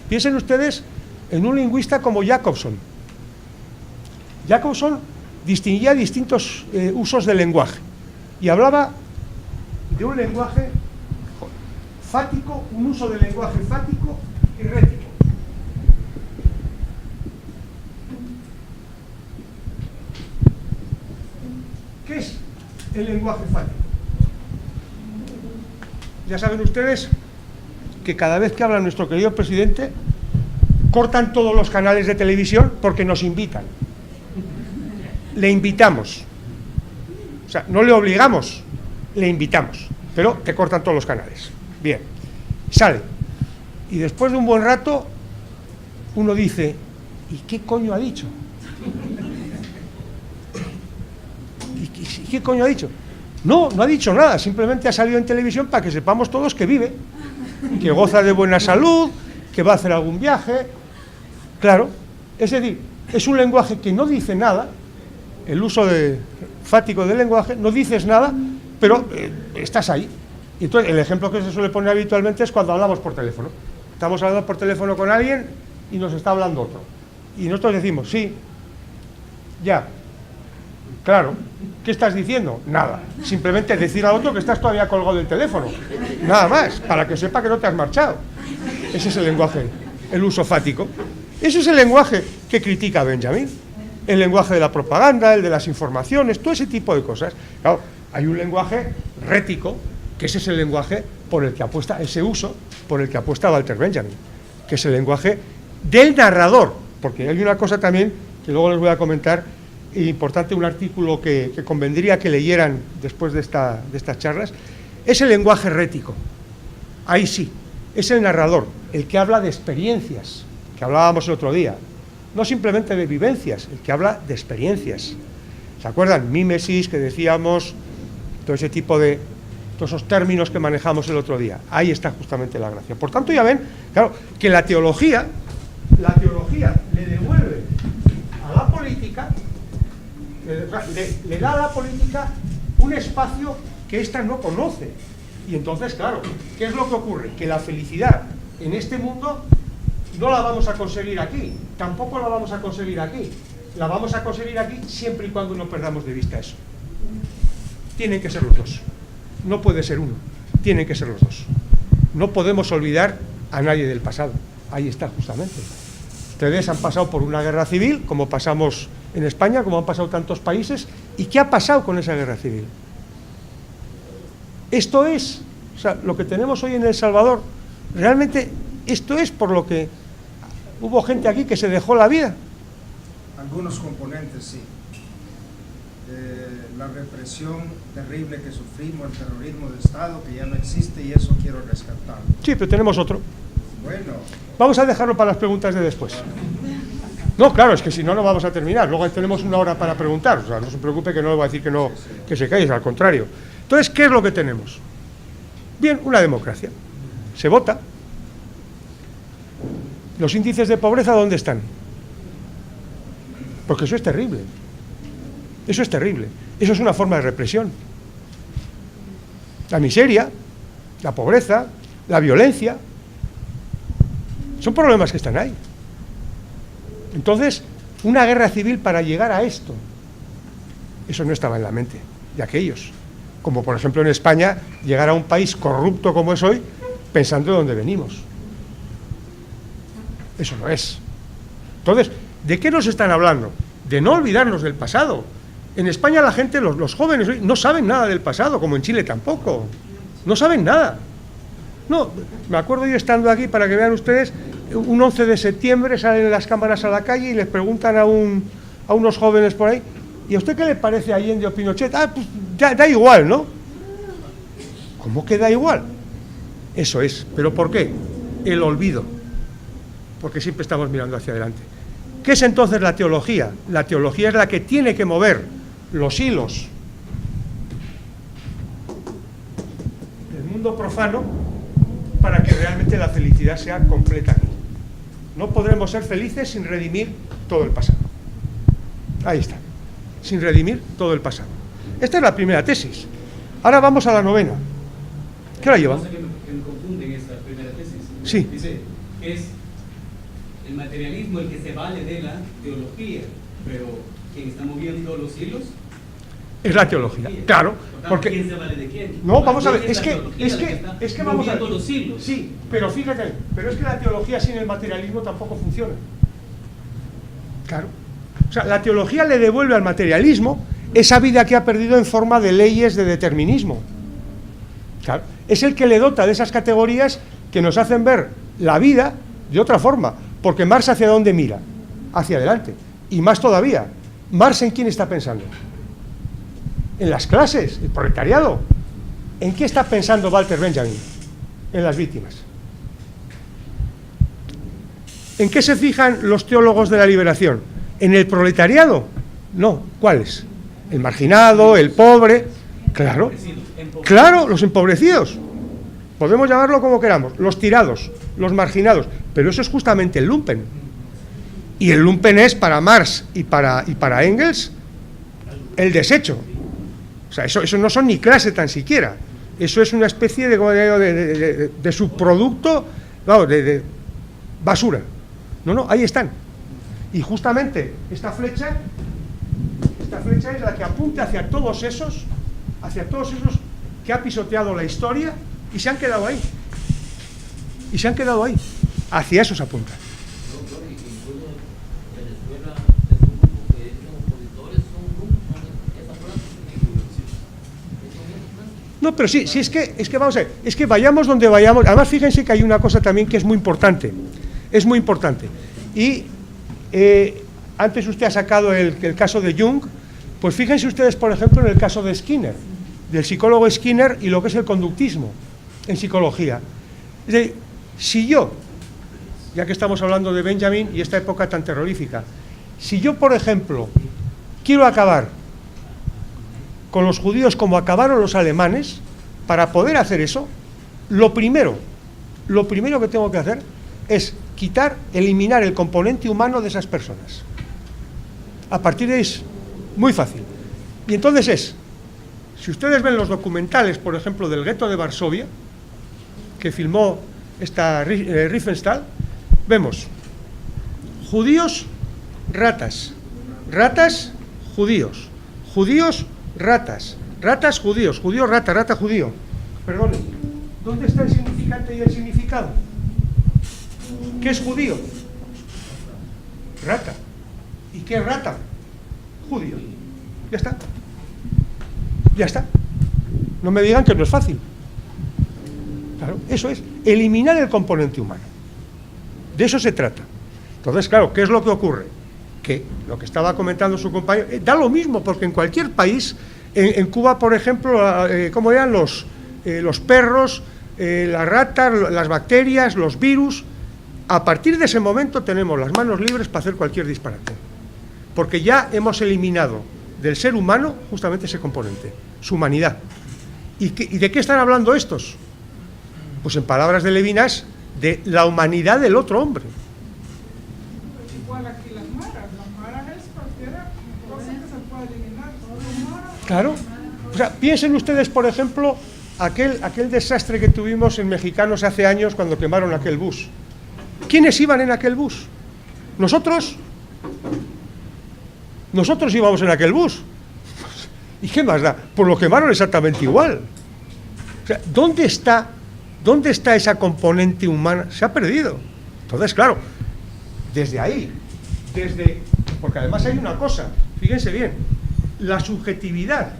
S1: Piensen ustedes en un lingüista como Jacobson. Jacobson distinguía distintos usos del lenguaje y hablaba de un lenguaje fático, un uso del lenguaje fático y rético. ¿Qué es el lenguaje fático? Ya saben ustedes que cada vez que habla nuestro querido presidente, cortan todos los canales de televisión porque nos invitan. Le invitamos. O sea, no le obligamos, le invitamos, pero te cortan todos los canales. Bien, sale. Y después de un buen rato, uno dice, ¿y qué coño ha dicho? ¿Y qué coño ha dicho? No ha dicho nada, simplemente ha salido en televisión para que sepamos todos que vive, que goza de buena salud, que va a hacer algún viaje. Claro, es decir, es un lenguaje que no dice nada, el uso fático del lenguaje, no dices nada, pero estás ahí. Y entonces, el ejemplo que se suele poner habitualmente es cuando hablamos por teléfono. Estamos hablando por teléfono con alguien y nos está hablando otro. Y nosotros decimos, sí, ya, claro. ¿Qué estás diciendo? Nada. Simplemente decir al otro que estás todavía colgado del teléfono. Nada más, para que sepa que no te has marchado. Ese es el lenguaje, el uso fático. Ese es el lenguaje que critica Benjamin. El lenguaje de la propaganda, el de las informaciones, todo ese tipo de cosas. Claro, hay un lenguaje rético, que ese es el lenguaje por el que apuesta, ese uso por el que apuesta Walter Benjamin, que es el lenguaje del narrador, porque hay una cosa también que luego les voy a comentar, importante, un artículo que convendría que leyeran después de estas charlas, es el lenguaje rético. Ahí sí, es el narrador, el que habla de experiencias, que hablábamos el otro día, no simplemente de vivencias, el que habla de experiencias. ¿Se acuerdan? Mímesis, que decíamos, todo ese tipo de, todos esos términos que manejamos el otro día. Ahí está justamente la gracia. Por tanto, ya ven, claro, que la teología le devuelve a la política, le da a la política un espacio que ésta no conoce. Y entonces, claro, ¿qué es lo que ocurre? Que la felicidad en este mundo no la vamos a conseguir aquí, tampoco la vamos a conseguir aquí. La vamos a conseguir aquí siempre y cuando no perdamos de vista eso. Tienen que ser los dos. No puede ser uno. Tienen que ser los dos. No podemos olvidar a nadie del pasado. Ahí está, justamente. Ustedes han pasado por una guerra civil, como pasamos en España, como han pasado tantos países. ¿Y qué ha pasado con esa guerra civil? Esto es, o sea, lo que tenemos hoy en El Salvador, realmente esto es por lo que hubo gente aquí que se dejó la vida.
S3: Algunos componentes, sí. La represión terrible que sufrimos, el terrorismo de Estado, que ya no existe, y eso quiero rescatar.
S1: Sí, pero tenemos otro.
S3: Bueno.
S1: Vamos a dejarlo para las preguntas de después. No, claro, es que si no, no vamos a terminar. Luego tenemos una hora para preguntar. O sea, no se preocupe que no le voy a decir que no, que se calle, al contrario. Entonces, ¿qué es lo que tenemos? Bien, una democracia. Se vota. ¿Los índices de pobreza dónde están? Porque eso es terrible. Eso es terrible. Eso es una forma de represión. La miseria, la pobreza, la violencia, son problemas que están ahí. Entonces, una guerra civil para llegar a esto, eso no estaba en la mente de aquellos. Como por ejemplo en España, llegar a un país corrupto como es hoy, pensando de dónde venimos. Eso no es. Entonces, ¿de qué nos están hablando? De no olvidarnos del pasado. En España la gente, los jóvenes hoy, no saben nada del pasado, como en Chile tampoco. No saben nada. No, me acuerdo yo estando aquí, para que vean ustedes, un 11 de septiembre salen las cámaras a la calle y les preguntan a unos jóvenes por ahí, ¿y a usted qué le parece Allende o Pinochet? Ah, pues da igual, ¿no? ¿Cómo que da igual? Eso es. ¿Pero por qué? El olvido. Porque siempre estamos mirando hacia adelante. ¿Qué es entonces la teología? La teología es la que tiene que mover los hilos del mundo profano para que realmente la felicidad sea completa aquí. No podremos ser felices sin redimir todo el pasado. Ahí está. Sin redimir todo el pasado. Esta es la primera tesis. Ahora vamos a la novena. ¿Qué hora lleva?
S2: Que me confunden esa primera tesis.
S1: Sí.
S2: Dice, es el materialismo el que se vale de la teología, pero quien está moviendo los hilos
S1: es la teología, claro. Porque
S2: ¿quién se vale de quién?
S1: no, vamos a ver,
S2: ¿Quién
S1: es que vamos a ver.
S2: moviendo los hilos?
S1: Sí, pero fíjate, pero es que la teología sin el materialismo tampoco funciona. Claro. O sea, la teología le devuelve al materialismo esa vida que ha perdido en forma de leyes de determinismo. Claro. Es el que le dota de esas categorías que nos hacen ver la vida de otra forma. Porque Marx, ¿hacia dónde mira? Hacia adelante. Y más todavía, Marx, ¿en quién está pensando? En las clases, el proletariado. ¿En qué está pensando Walter Benjamin? En las víctimas. ¿En qué se fijan los teólogos de la liberación? ¿En el proletariado? No, ¿cuáles? El marginado, el pobre, claro. Claro, los empobrecidos. Podemos llamarlo como queramos, los tirados, los marginados, pero eso es justamente el lumpen. Y el lumpen es para Marx y para Engels el desecho. O sea, eso no son ni clase tan siquiera. Eso es una especie de subproducto, vamos, de basura. No, ahí están. Y justamente esta flecha es la que apunta hacia todos esos que ha pisoteado la historia y se han quedado ahí. Hacia esos apunta. No, pero sí, es que vamos a ver, es que vayamos donde vayamos. Además, fíjense que hay una cosa también que es muy importante. Y antes usted ha sacado el caso de Jung, pues fíjense ustedes, por ejemplo, en el caso de Skinner, del psicólogo Skinner y lo que es el conductismo en psicología. Es decir, si yo, ya que estamos hablando de Benjamin y esta época tan terrorífica, si yo, por ejemplo, quiero acabar con los judíos como acabaron los alemanes, para poder hacer eso, lo primero que tengo que hacer es eliminar el componente humano de esas personas. A partir de ahí es muy fácil. Y entonces si ustedes ven los documentales, por ejemplo, del gueto de Varsovia, que filmó esta Riefenstahl, vemos judíos, ratas, ratas, judíos, judíos, ratas, ratas, judíos, judío, rata, rata, judío. Perdón, ¿dónde está el significante y el significado? ¿Qué es judío? Rata. ¿Y qué es rata? Judío. Ya está. Ya está. No me digan que no es fácil. Claro, eso es, eliminar el componente humano. De eso se trata. Entonces, claro, ¿qué es lo que ocurre? Que lo que estaba comentando su compañero, da lo mismo, porque en cualquier país, en Cuba, por ejemplo, ¿cómo eran los perros, las ratas, las bacterias, los virus? A partir de ese momento tenemos las manos libres para hacer cualquier disparate, porque ya hemos eliminado del ser humano justamente ese componente, su humanidad. ¿Y de qué están hablando estos? Pues en palabras de Levinas, de la humanidad del otro hombre.
S4: Igual aquí las maras es cualquier cosa que se puede eliminar.
S1: Claro, o sea, piensen ustedes, por ejemplo, aquel desastre que tuvimos en Mexicanos hace años cuando quemaron aquel bus. ¿Quiénes iban en aquel bus? ¿Nosotros? Nosotros íbamos en aquel bus. ¿Y qué más da? Pues lo quemaron exactamente igual. O sea, ¿dónde está esa componente humana? Se ha perdido. Entonces, claro, desde ahí, porque además hay una cosa, fíjense bien, la subjetividad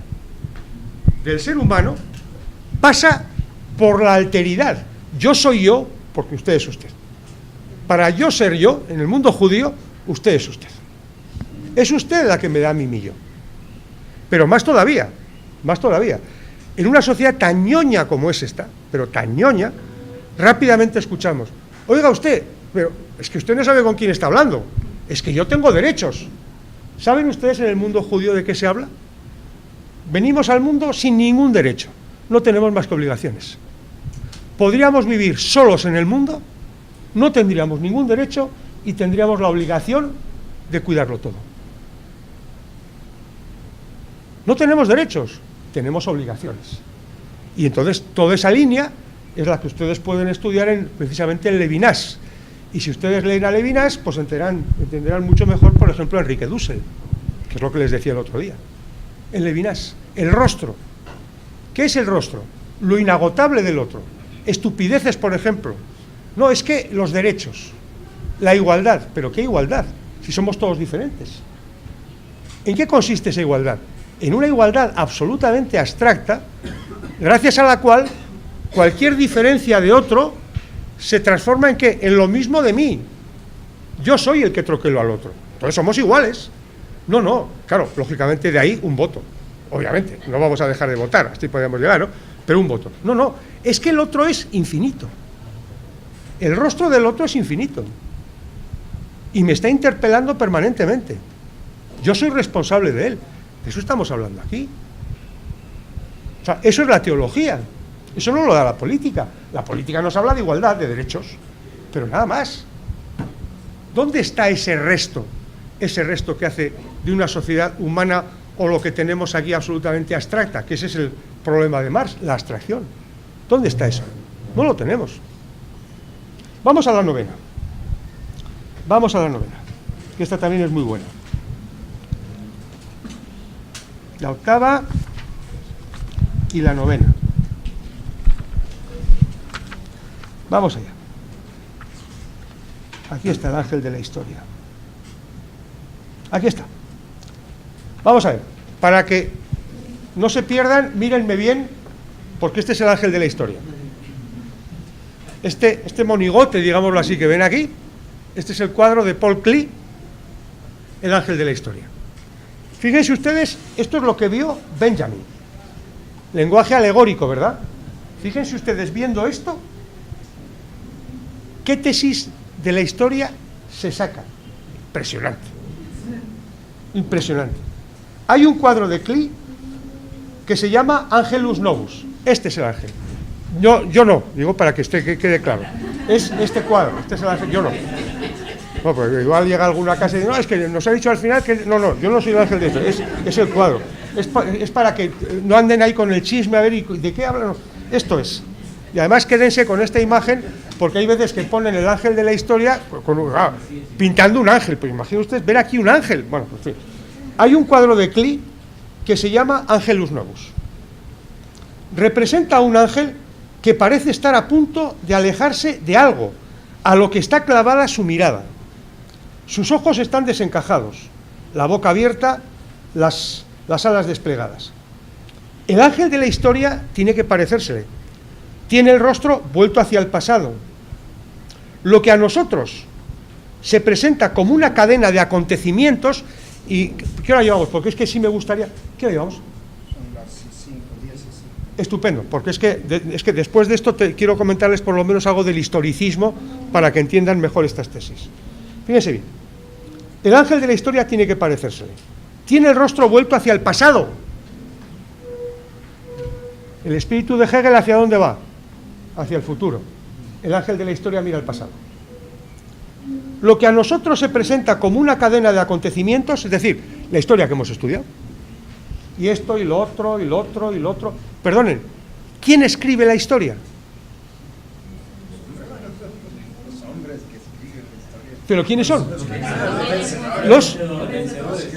S1: del ser humano pasa por la alteridad. Yo soy yo, porque usted es usted. Para yo ser yo, en el mundo judío, usted es usted. Es usted la que me da a mí mi yo. Pero más todavía, en una sociedad tan ñoña como es esta, pero tan ñoña, rápidamente escuchamos, oiga usted, pero es que usted no sabe con quién está hablando, es que yo tengo derechos. ¿Saben ustedes en el mundo judío de qué se habla? Venimos al mundo sin ningún derecho, no tenemos más que obligaciones. Podríamos vivir solos en el mundo, no tendríamos ningún derecho y tendríamos la obligación de cuidarlo todo. No tenemos derechos, tenemos obligaciones. Y entonces toda esa línea es la que ustedes pueden estudiar precisamente en Levinas. Y si ustedes leen a Levinas, pues entenderán mucho mejor, por ejemplo, a Enrique Dussel, que es lo que les decía el otro día. En Levinas, el rostro. ¿Qué es el rostro? Lo inagotable del otro. Estupideces, por ejemplo. No, es que los derechos, la igualdad. ¿Pero qué igualdad? Si somos todos diferentes. ¿En qué consiste esa igualdad? En una igualdad absolutamente abstracta, gracias a la cual cualquier diferencia de otro se transforma en ¿qué? En lo mismo de mí. Yo soy el que troquelo al otro. Entonces somos iguales. No, claro, lógicamente de ahí un voto. Obviamente, no vamos a dejar de votar, así podríamos llegar, ¿no? Pero un voto. No, es que el otro es infinito. El rostro del otro es infinito. Y me está interpelando permanentemente. Yo soy responsable de él. De eso estamos hablando aquí. O sea, eso es la teología. Eso no lo da la política. La política nos habla de igualdad, de derechos, pero nada más. ¿Dónde está ese resto? Ese resto que hace de una sociedad humana o lo que tenemos aquí absolutamente abstracta, que ese es el problema de Marx, la abstracción. ¿Dónde está eso? No lo tenemos. Vamos a la novena. Que esta también es muy buena. La octava y la novena. Vamos allá. Aquí está el ángel de la historia. Aquí está. Vamos a ver. Para que no se pierdan, mírenme bien, porque este es el ángel de la historia. Este monigote, digámoslo así, que ven aquí, este es el cuadro de Paul Klee, el ángel de la historia. Fíjense ustedes, esto es lo que vio Benjamin. Lenguaje alegórico, ¿verdad? Fíjense ustedes, viendo esto, ¿qué tesis de la historia se saca? Impresionante. Impresionante. Hay un cuadro de Klee que se llama Angelus Novus. Este es el ángel. Yo no, digo para que quede claro. Es este cuadro, este es el ángel, yo no. No, porque igual llega alguna casa y dice, no, es que nos ha dicho al final que... No, yo no soy el ángel de esto, es el cuadro. Es para que no anden ahí con el chisme, a ver, ¿y de qué hablan? Esto es. Y además quédense con esta imagen, porque hay veces que ponen el ángel de la historia pintando un ángel. Pues imaginen ustedes ver aquí un ángel. Bueno, pues en fin. Hay un cuadro de Klee que se llama Angelus Novus. Representa a un ángel que parece estar a punto de alejarse de algo, a lo que está clavada su mirada. Sus ojos están desencajados, la boca abierta, las alas desplegadas. El ángel de la historia tiene que parecérsele. Tiene el rostro vuelto hacia el pasado. Lo que a nosotros se presenta como una cadena de acontecimientos, y ¿qué hora llevamos? Porque es que sí me gustaría... ¿Qué hora llevamos?
S3: Son las 5, 10 y 5.
S1: Estupendo, porque es que después de esto quiero comentarles por lo menos algo del historicismo para que entiendan mejor estas tesis. Fíjense bien, el ángel de la historia tiene que parecérsele. Tiene el rostro vuelto hacia el pasado. El espíritu de Hegel, ¿hacia dónde va? Hacia el futuro. El ángel de la historia mira al pasado. Lo que a nosotros se presenta como una cadena de acontecimientos, es decir, la historia que hemos estudiado, y esto, y lo otro, y lo otro, y lo otro. Perdonen, ¿quién escribe la historia?
S3: Los hombres que escriben la historia.
S1: ¿Pero quiénes son? Los...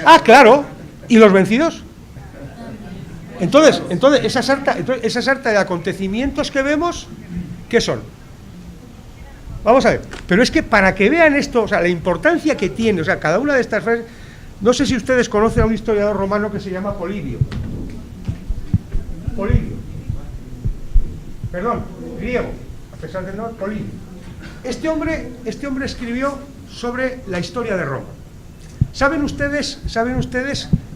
S1: Ah, claro. ¿Y los vencidos? Entonces esa sarta de acontecimientos que vemos, ¿qué son? Vamos a ver, pero es que para que vean esto, o sea, la importancia que tiene, o sea, cada una de estas frases, no sé si ustedes conocen a un historiador romano que se llama Polibio. Perdón, griego, a pesar de no, Polibio. Este hombre escribió sobre la historia de Roma. ¿Saben ustedes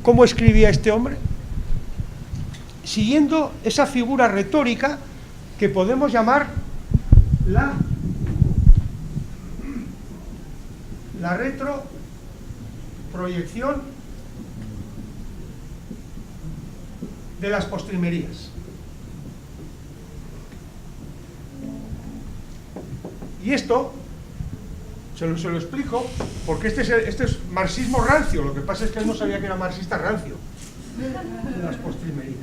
S1: cómo escribía este hombre? Siguiendo esa figura retórica que podemos llamar la retroproyección de las postrimerías. Y esto se lo explico porque este es marxismo rancio. Lo que pasa es que él no sabía que era marxista rancio. De las postrimerías.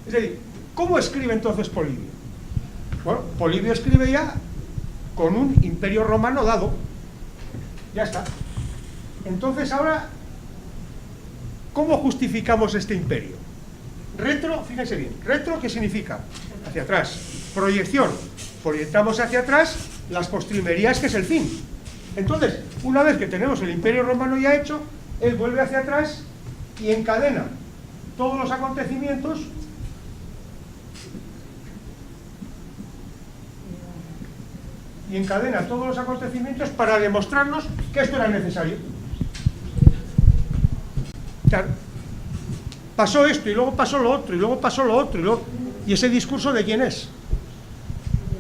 S1: Es decir, ¿cómo escribe entonces Polibio? Bueno, Polibio escribe ya con un imperio romano dado. Ya está. Entonces ahora, ¿cómo justificamos este imperio? Retro, fíjense bien, retro, ¿qué significa? Hacia atrás. Proyección, proyectamos hacia atrás las postrimerías, que es el fin. Entonces, una vez que tenemos el imperio romano ya hecho, él vuelve hacia atrás y encadena todos los acontecimientos para demostrarnos que esto era necesario. Claro, pasó esto y luego pasó lo otro y luego pasó lo otro ¿y ese discurso de quién es?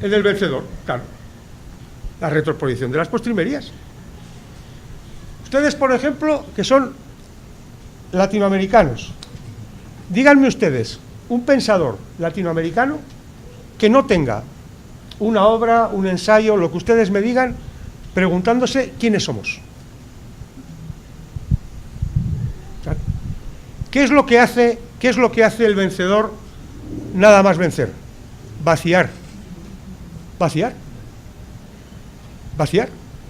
S1: El del vencedor, claro. La retroproyección de las postrimerías. Ustedes, por ejemplo, que son latinoamericanos, díganme ustedes un pensador latinoamericano que no tenga una obra, un ensayo, lo que ustedes me digan, preguntándose quiénes somos. ¿Qué es lo que hace el vencedor nada más vencer? Vaciar.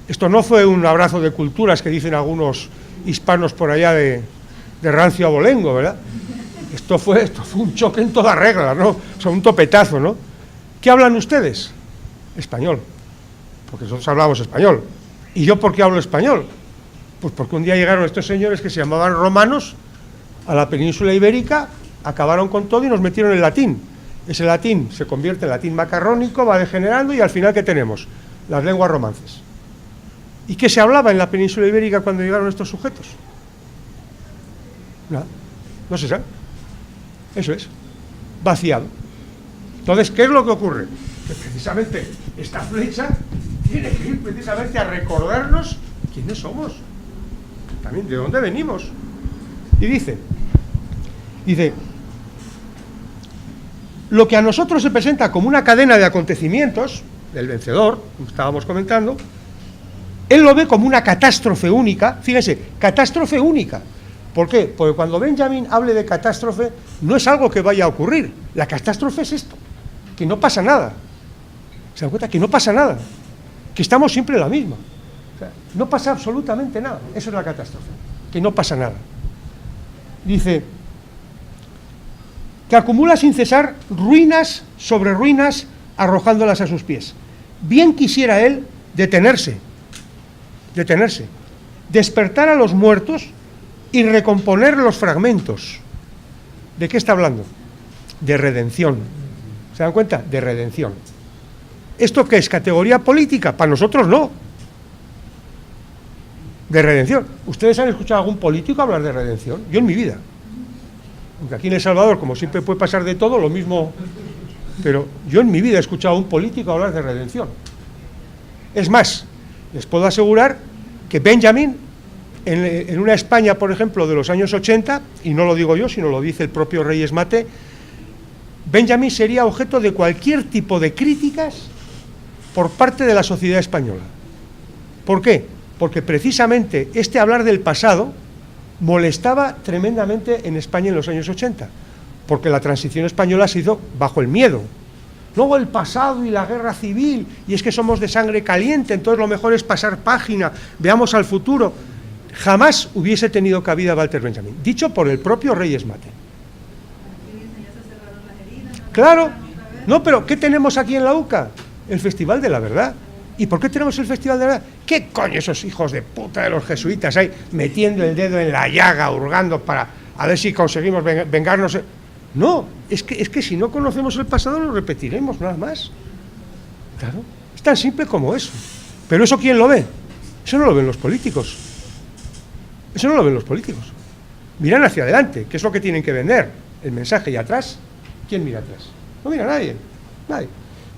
S1: Esto no fue un abrazo de culturas que dicen algunos hispanos por allá de rancio abolengo, ¿verdad? Esto fue un choque en toda regla, ¿no? O sea, un topetazo, ¿no? ¿Qué hablan ustedes? Español. Porque nosotros hablamos español. ¿Y yo por qué hablo español? Pues porque un día llegaron estos señores que se llamaban romanos a la península ibérica, acabaron con todo y nos metieron el latín. Ese latín se convierte en latín macarrónico, va degenerando y al final, ¿qué tenemos? Las lenguas romances. ¿Y qué se hablaba en la península ibérica cuando llegaron estos sujetos? Nada, no se sabe. Eso es, vaciado. Entonces, ¿qué es lo que ocurre? Que precisamente esta flecha tiene que ir precisamente a recordarnos quiénes somos, también de dónde venimos. Y dice, lo que a nosotros se presenta como una cadena de acontecimientos, del vencedor, como estábamos comentando, él lo ve como una catástrofe única. Fíjense, catástrofe única. ¿Por qué? Porque cuando Benjamin hable de catástrofe, no es algo que vaya a ocurrir. La catástrofe es esto, que no pasa nada. ¿Se dan cuenta? Que no pasa nada, que estamos siempre en la misma. O sea, no pasa absolutamente nada. Eso es la catástrofe, que no pasa nada. Dice que acumula sin cesar ruinas sobre ruinas, arrojándolas a sus pies. Bien quisiera él detenerse, despertar a los muertos y recomponer los fragmentos. ¿De qué está hablando? De redención. ¿Se dan cuenta? De redención. ¿Esto qué es? ¿Categoría política? Para nosotros no. De redención. ¿Ustedes han escuchado a algún político hablar de redención? Yo en mi vida. Aunque aquí en El Salvador, como siempre puede pasar de todo, lo mismo. Pero yo en mi vida he escuchado a un político hablar de redención. Es más, les puedo asegurar que Benjamin, en una España, por ejemplo, de los años 80, y no lo digo yo, sino lo dice el propio Reyes Mate, Benjamin sería objeto de cualquier tipo de críticas por parte de la sociedad española. ¿Por qué? Porque precisamente este hablar del pasado molestaba tremendamente en España en los años 80, porque la transición española se hizo bajo el miedo. Luego el pasado y la guerra civil, y es que somos de sangre caliente, entonces lo mejor es pasar página, veamos al futuro. Jamás hubiese tenido cabida Walter Benjamin, dicho por el propio Reyes Mate. Claro, no, pero ¿qué tenemos aquí en la UCA? El Festival de la Verdad. ¿Y por qué tenemos el Festival de la Verdad? ¿Qué coño esos hijos de puta de los jesuitas ahí metiendo el dedo en la llaga, hurgando para a ver si conseguimos vengarnos? No, es que si no conocemos el pasado lo repetiremos, nada más. Claro, es tan simple como eso. Pero ¿eso quién lo ve? Eso no lo ven los políticos. Eso no lo ven los políticos. Miran hacia adelante, que es lo que tienen que vender, el mensaje, y atrás. ¿Quién mira atrás? No mira nadie, nadie.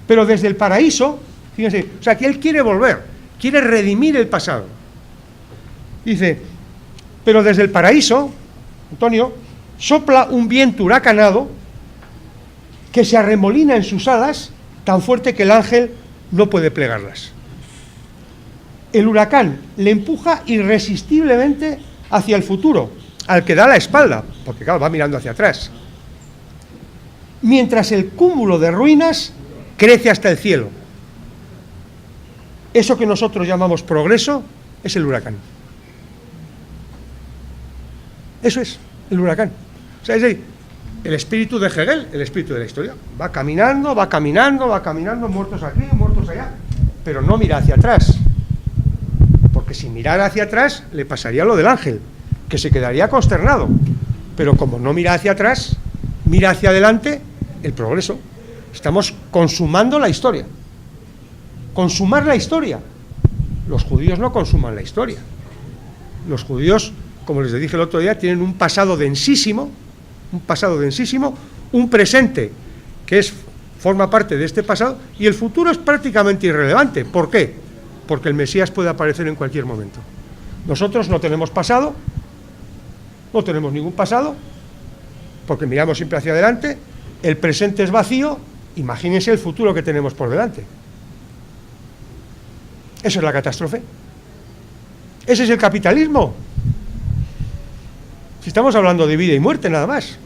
S1: Pero desde el paraíso, fíjense, o sea, que él quiere volver, quiere redimir el pasado. Dice, pero desde el paraíso, Antonio, sopla un viento huracanado que se arremolina en sus alas tan fuerte que el ángel no puede plegarlas. El huracán le empuja irresistiblemente hacia el futuro, al que da la espalda, porque claro, va mirando hacia atrás. Mientras el cúmulo de ruinas crece hasta el cielo. Eso que nosotros llamamos progreso es el huracán. Eso es el huracán. O sea, es decir, el espíritu de Hegel, el espíritu de la historia, va caminando, muertos aquí, muertos allá, pero no mira hacia atrás. Porque si mirara hacia atrás, le pasaría lo del ángel, que se quedaría consternado. Pero como no mira hacia atrás, mira hacia adelante, el progreso. Estamos consumando la historia. Consumar la historia. Los judíos no consuman la historia. Los judíos, como les dije el otro día, tienen un pasado densísimo, un presente que forma parte de este pasado, y el futuro es prácticamente irrelevante. ¿Por qué? Porque el Mesías puede aparecer en cualquier momento. Nosotros no tenemos pasado, no tenemos ningún pasado, porque miramos siempre hacia adelante. El presente es vacío, imagínense el futuro que tenemos por delante. Eso es la catástrofe. Ese es el capitalismo. Si estamos hablando de vida y muerte nada más.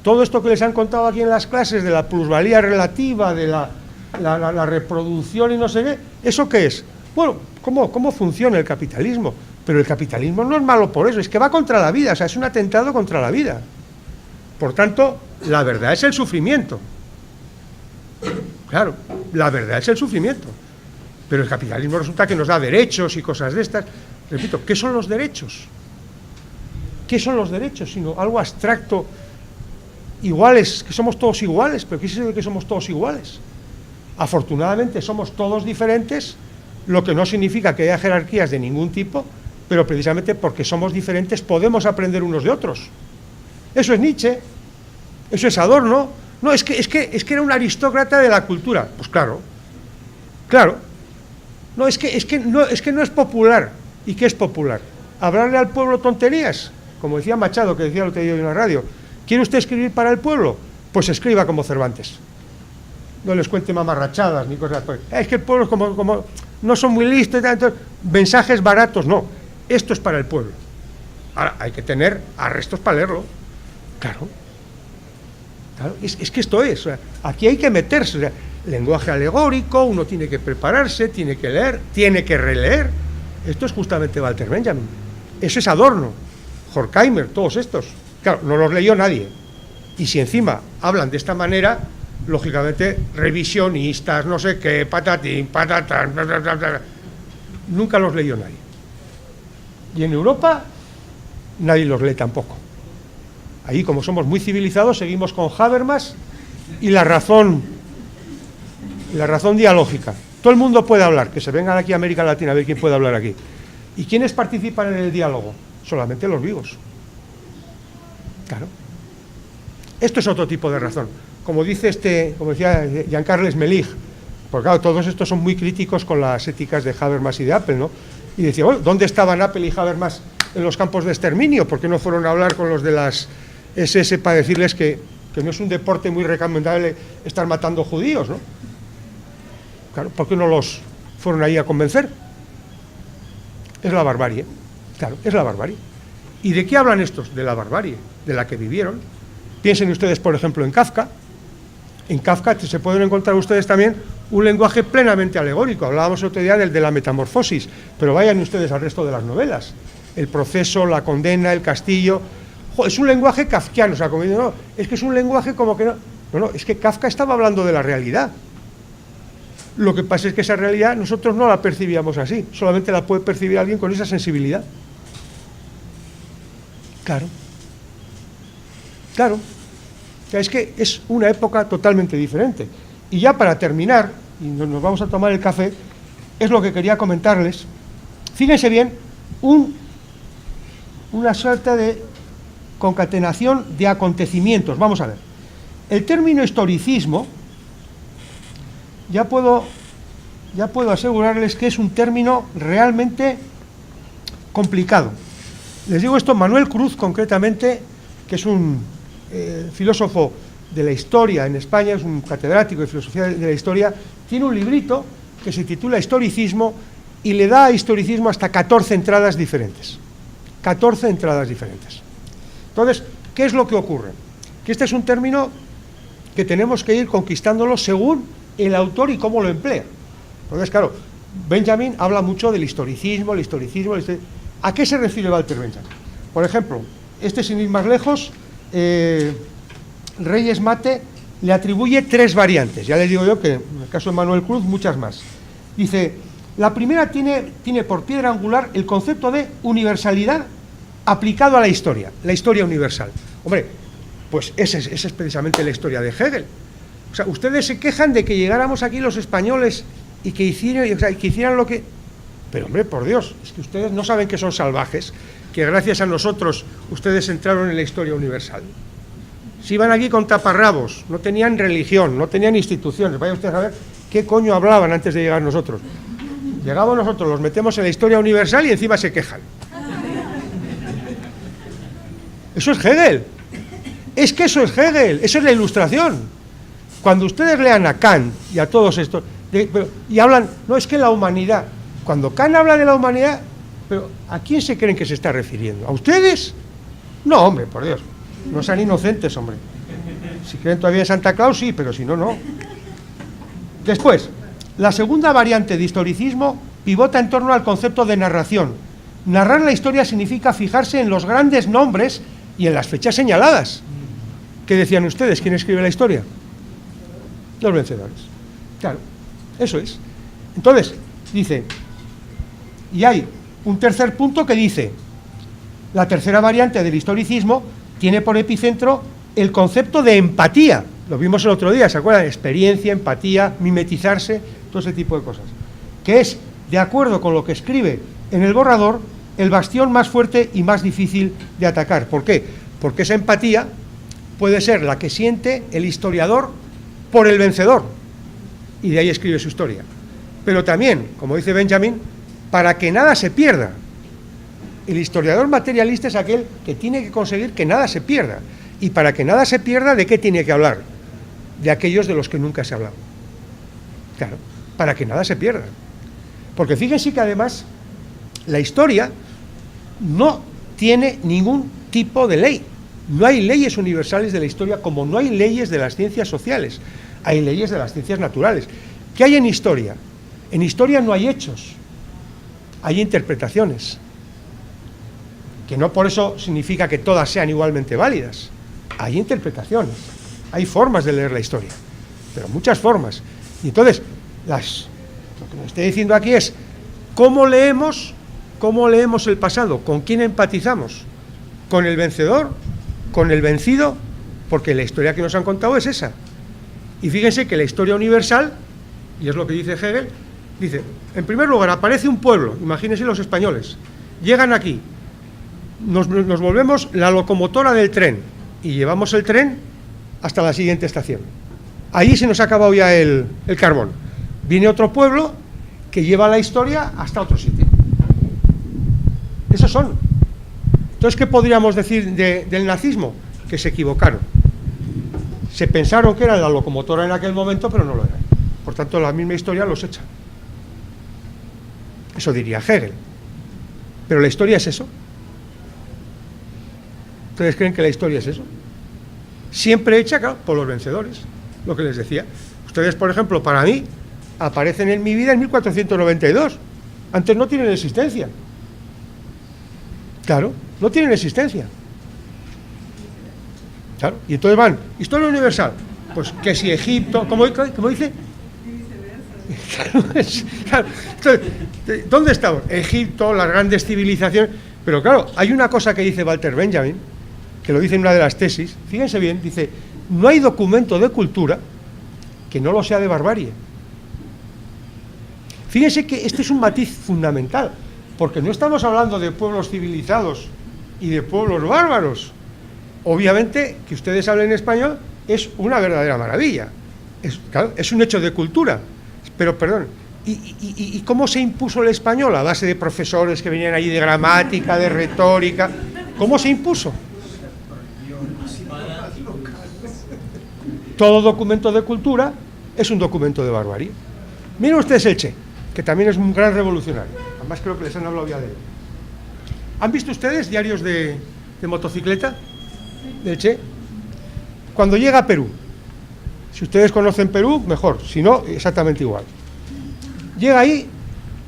S1: Todo esto que les han contado aquí en las clases de la plusvalía relativa, de la reproducción y no sé qué, ¿eso qué es? Bueno, ¿cómo funciona el capitalismo? Pero el capitalismo no es malo por eso, es que va contra la vida, o sea, es un atentado contra la vida. Por tanto, la verdad es el sufrimiento. Claro, la verdad es el sufrimiento. Pero el capitalismo resulta que nos da derechos y cosas de estas. Repito, ¿qué son los derechos? ¿Qué son los derechos? Sino algo abstracto, iguales, que somos todos iguales. ¿Pero qué es eso de que somos todos iguales? Afortunadamente somos todos diferentes, lo que no significa que haya jerarquías de ningún tipo, pero precisamente porque somos diferentes podemos aprender unos de otros. Eso es Nietzsche, eso es Adorno. No, es que era un aristócrata de la cultura. Pues claro. No, es que no es popular. ¿Y qué es popular? ¿Hablarle al pueblo tonterías? Como decía Machado, que decía el otro día en la radio. ¿Quiere usted escribir para el pueblo? Pues escriba como Cervantes. No les cuente mamarrachadas ni cosas. Es que el pueblo es como no son muy listos y tal, mensajes baratos, no. Esto es para el pueblo. Ahora, hay que tener arrestos para leerlo. Claro, es que esto es, o sea, aquí hay que meterse, o sea, lenguaje alegórico, uno tiene que prepararse, tiene que leer, tiene que releer. Esto es justamente Walter Benjamin, eso es Adorno, Horkheimer, todos estos. Claro, no los leyó nadie. Y si encima hablan de esta manera, lógicamente, revisionistas, no sé qué, patatín, patatán, bla, bla, bla, bla. Nunca los leyó nadie. Y en Europa, nadie los lee tampoco. Ahí, como somos muy civilizados, seguimos con Habermas y la razón dialógica. Todo el mundo puede hablar, que se vengan aquí a América Latina a ver quién puede hablar aquí. ¿Y quiénes participan en el diálogo? Solamente los vivos. Claro. Esto es otro tipo de razón. Como decía Jean-Carles Melich, porque claro, todos estos son muy críticos con las éticas de Habermas y de Apple, ¿no? Y decía, bueno, ¿dónde estaban Apple y Habermas en los campos de exterminio? ¿Por qué no fueron a hablar con los de las SS para decirles que no es un deporte muy recomendable estar matando judíos, ¿no? Claro, ¿por qué no los fueron ahí a convencer? Es la barbarie, claro, es la barbarie. ¿Y de qué hablan estos? De la barbarie, de la que vivieron. Piensen ustedes, por ejemplo, en Kafka. En Kafka se pueden encontrar ustedes también un lenguaje plenamente alegórico. Hablábamos otro día del de la metamorfosis, pero vayan ustedes al resto de las novelas. El proceso, la condena, el castillo. Es un lenguaje kafkiano, o sea, como no, es que es un lenguaje como que no, es que Kafka estaba hablando de la realidad. Lo que pasa es que esa realidad nosotros no la percibíamos así, solamente la puede percibir alguien con esa sensibilidad. Claro. O sea, es que es una época totalmente diferente. Y ya para terminar, y nos vamos a tomar el café, es lo que quería comentarles. Fíjense bien, una suerte de concatenación de acontecimientos. Vamos a ver. El término historicismo, ya puedo asegurarles que es un término realmente complicado. Les digo esto, Manuel Cruz, concretamente, que es un filósofo de la historia en España, es un catedrático de filosofía de la historia, tiene un librito que se titula Historicismo y le da a historicismo hasta 14 entradas diferentes. 14 entradas diferentes. Entonces, ¿qué es lo que ocurre? Que este es un término que tenemos que ir conquistándolo según el autor y cómo lo emplea. Entonces, claro, Benjamin habla mucho del historicismo. ¿A qué se refiere Walter Benjamin? Por ejemplo, sin ir más lejos, Reyes Mate le atribuye 3 variantes. Ya les digo yo que en el caso de Manuel Cruz, muchas más. Dice, la primera tiene por piedra angular el concepto de universalidad aplicado a la historia universal. Hombre, pues esa es precisamente la historia de Hegel. O sea, ustedes se quejan de que llegáramos aquí los españoles y que hicieran lo que... Pero hombre, por Dios, es que ustedes no saben que son salvajes, que gracias a nosotros ustedes entraron en la historia universal. Si iban aquí con taparrabos, no tenían religión, no tenían instituciones, vayan ustedes a ver qué coño hablaban antes de llegar nosotros. Llegamos nosotros, los metemos en la historia universal y encima se quejan. Eso es Hegel. Es que eso es Hegel, eso es la Ilustración. Cuando ustedes lean a Kant y a todos estos, y hablan, no, es que la humanidad, cuando Kant habla de la humanidad, pero ¿a quién se creen que se está refiriendo? ¿A ustedes? No, hombre, por Dios, no sean inocentes, hombre. Si creen todavía en Santa Claus, sí, pero si no, no. Después, la segunda variante de historicismo pivota en torno al concepto de narración. Narrar la historia significa fijarse en los grandes nombres y en las fechas señaladas. ¿Qué decían ustedes? ¿Quién escribe la historia? Los vencedores. Claro, eso es. Entonces, dice, y hay un tercer punto que dice, la tercera variante del historicismo tiene por epicentro el concepto de empatía. Lo vimos el otro día, ¿se acuerdan? Experiencia, empatía, mimetizarse, todo ese tipo de cosas. Que es de acuerdo con lo que escribe en el borrador, el bastión más fuerte y más difícil de atacar. ¿Por qué? Porque esa empatía puede ser la que siente el historiador por el vencedor, y de ahí escribe su historia. Pero también, como dice Benjamin, para que nada se pierda. El historiador materialista es aquel que tiene que conseguir que nada se pierda. Y para que nada se pierda, ¿de qué tiene que hablar? De aquellos de los que nunca se ha hablado. Claro, para que nada se pierda. Porque fíjense que además la historia no tiene ningún tipo de ley. No hay leyes universales de la historia, como no hay leyes de las ciencias sociales. Hay leyes de las ciencias naturales. ¿Qué hay en historia? En historia no hay hechos, hay interpretaciones. Que no por eso significa que todas sean igualmente válidas. Hay interpretaciones, hay formas de leer la historia, pero muchas formas. Y entonces, lo que nos estoy diciendo aquí es, ¿cómo leemos el pasado? ¿Con quién empatizamos? ¿Con el vencedor? ¿Con el vencido? Porque la historia que nos han contado es esa. Y fíjense que la historia universal, y es lo que dice Hegel, dice, en primer lugar, aparece un pueblo, imagínense los españoles, llegan aquí, nos volvemos la locomotora del tren, y llevamos el tren hasta la siguiente estación. Ahí se nos ha acabado ya el carbón. Viene otro pueblo que lleva la historia hasta otro sitio. Esos son. Entonces, ¿qué podríamos decir del nazismo? Que se equivocaron. Se pensaron que era la locomotora en aquel momento, pero no lo era. Por tanto, la misma historia los echa. Eso diría Hegel. Pero la historia es eso. ¿Ustedes creen que la historia es eso? Siempre hecha, claro, por los vencedores, lo que les decía. Ustedes, por ejemplo, para mí, aparecen en mi vida en 1492. Antes no tienen existencia. Claro, no tienen existencia. Claro, y entonces van, historia universal. Pues que si Egipto, ¿cómo dice? Claro, entonces, ¿dónde estamos? Egipto, las grandes civilizaciones. Pero claro, hay una cosa que dice Walter Benjamin, que lo dice en una de las tesis, fíjense bien, dice, no hay documento de cultura que no lo sea de barbarie. Fíjense que este es un matiz fundamental, porque no estamos hablando de pueblos civilizados y de pueblos bárbaros. Obviamente, que ustedes hablen español es una verdadera maravilla, claro, es un hecho de cultura, pero perdón, ¿y cómo se impuso el español? A base de profesores que venían allí de gramática, de retórica, ¿cómo se impuso? Todo documento de cultura es un documento de barbarie. Miren ustedes el Che, que también es un gran revolucionario, además creo que les han hablado ya de él. ¿Han visto ustedes diarios de motocicleta del Che? Cuando llega a Perú, si ustedes conocen Perú, mejor, si no, exactamente igual. Llega ahí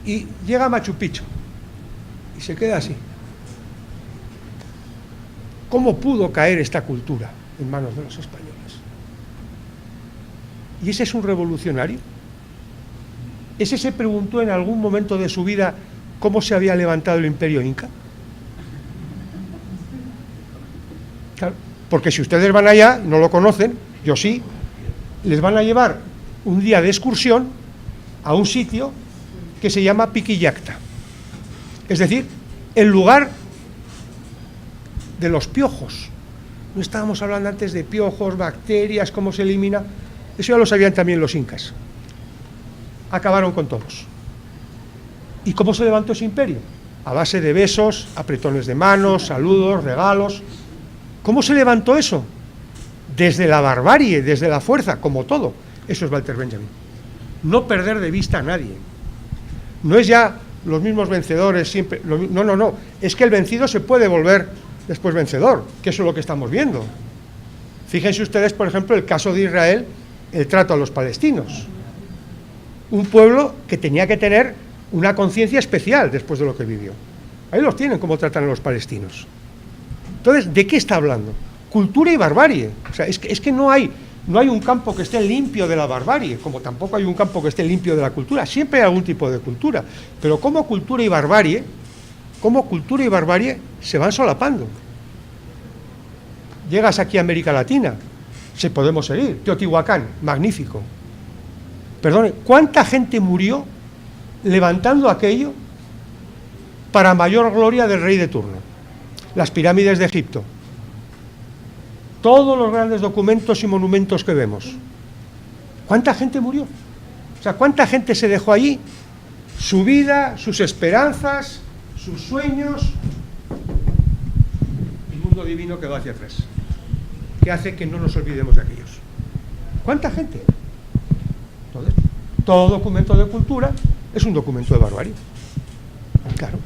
S1: y llega a Machu Picchu y se queda así. ¿Cómo pudo caer esta cultura en manos de los españoles? ¿Y ese es un revolucionario? ¿Ese se preguntó en algún momento de su vida cómo se había levantado el imperio inca? Claro, porque si ustedes van allá, no lo conocen, yo sí, les van a llevar un día de excursión a un sitio que se llama Piquillacta. Es decir, el lugar de los piojos. No estábamos hablando antes de piojos, bacterias, cómo se elimina. Eso ya lo sabían también los incas. Acabaron con todos. ¿Y cómo se levantó ese imperio? A base de besos, apretones de manos, saludos, regalos. ¿Cómo se levantó eso? Desde la barbarie, desde la fuerza, como todo. Eso es Walter Benjamin. No perder de vista a nadie. No es ya los mismos vencedores siempre. No. Es que el vencido se puede volver después vencedor, que eso es lo que estamos viendo. Fíjense ustedes, por ejemplo, el caso de Israel, el trato a los palestinos. Un pueblo que tenía que tener una conciencia especial después de lo que vivió. Ahí los tienen, cómo tratan a los palestinos. Entonces, ¿de qué está hablando? Cultura y barbarie. O sea, es que no hay un campo que esté limpio de la barbarie, como tampoco hay un campo que esté limpio de la cultura. Siempre hay algún tipo de cultura, pero como cultura y barbarie se van solapando. Llegas aquí a América Latina, si podemos seguir, Teotihuacán, magnífico. Perdone, ¿cuánta gente murió levantando aquello para mayor gloria del rey de turno. Las pirámides de Egipto, todos los grandes documentos y monumentos que vemos. ¿Cuánta gente murió? O sea, ¿cuánta gente se dejó allí? Su vida, sus esperanzas, sus sueños, el mundo divino que va hacia atrás, que hace que no nos olvidemos de aquellos. ¿Cuánta gente? Entonces, todo documento de cultura es un documento de barbarie. Claro.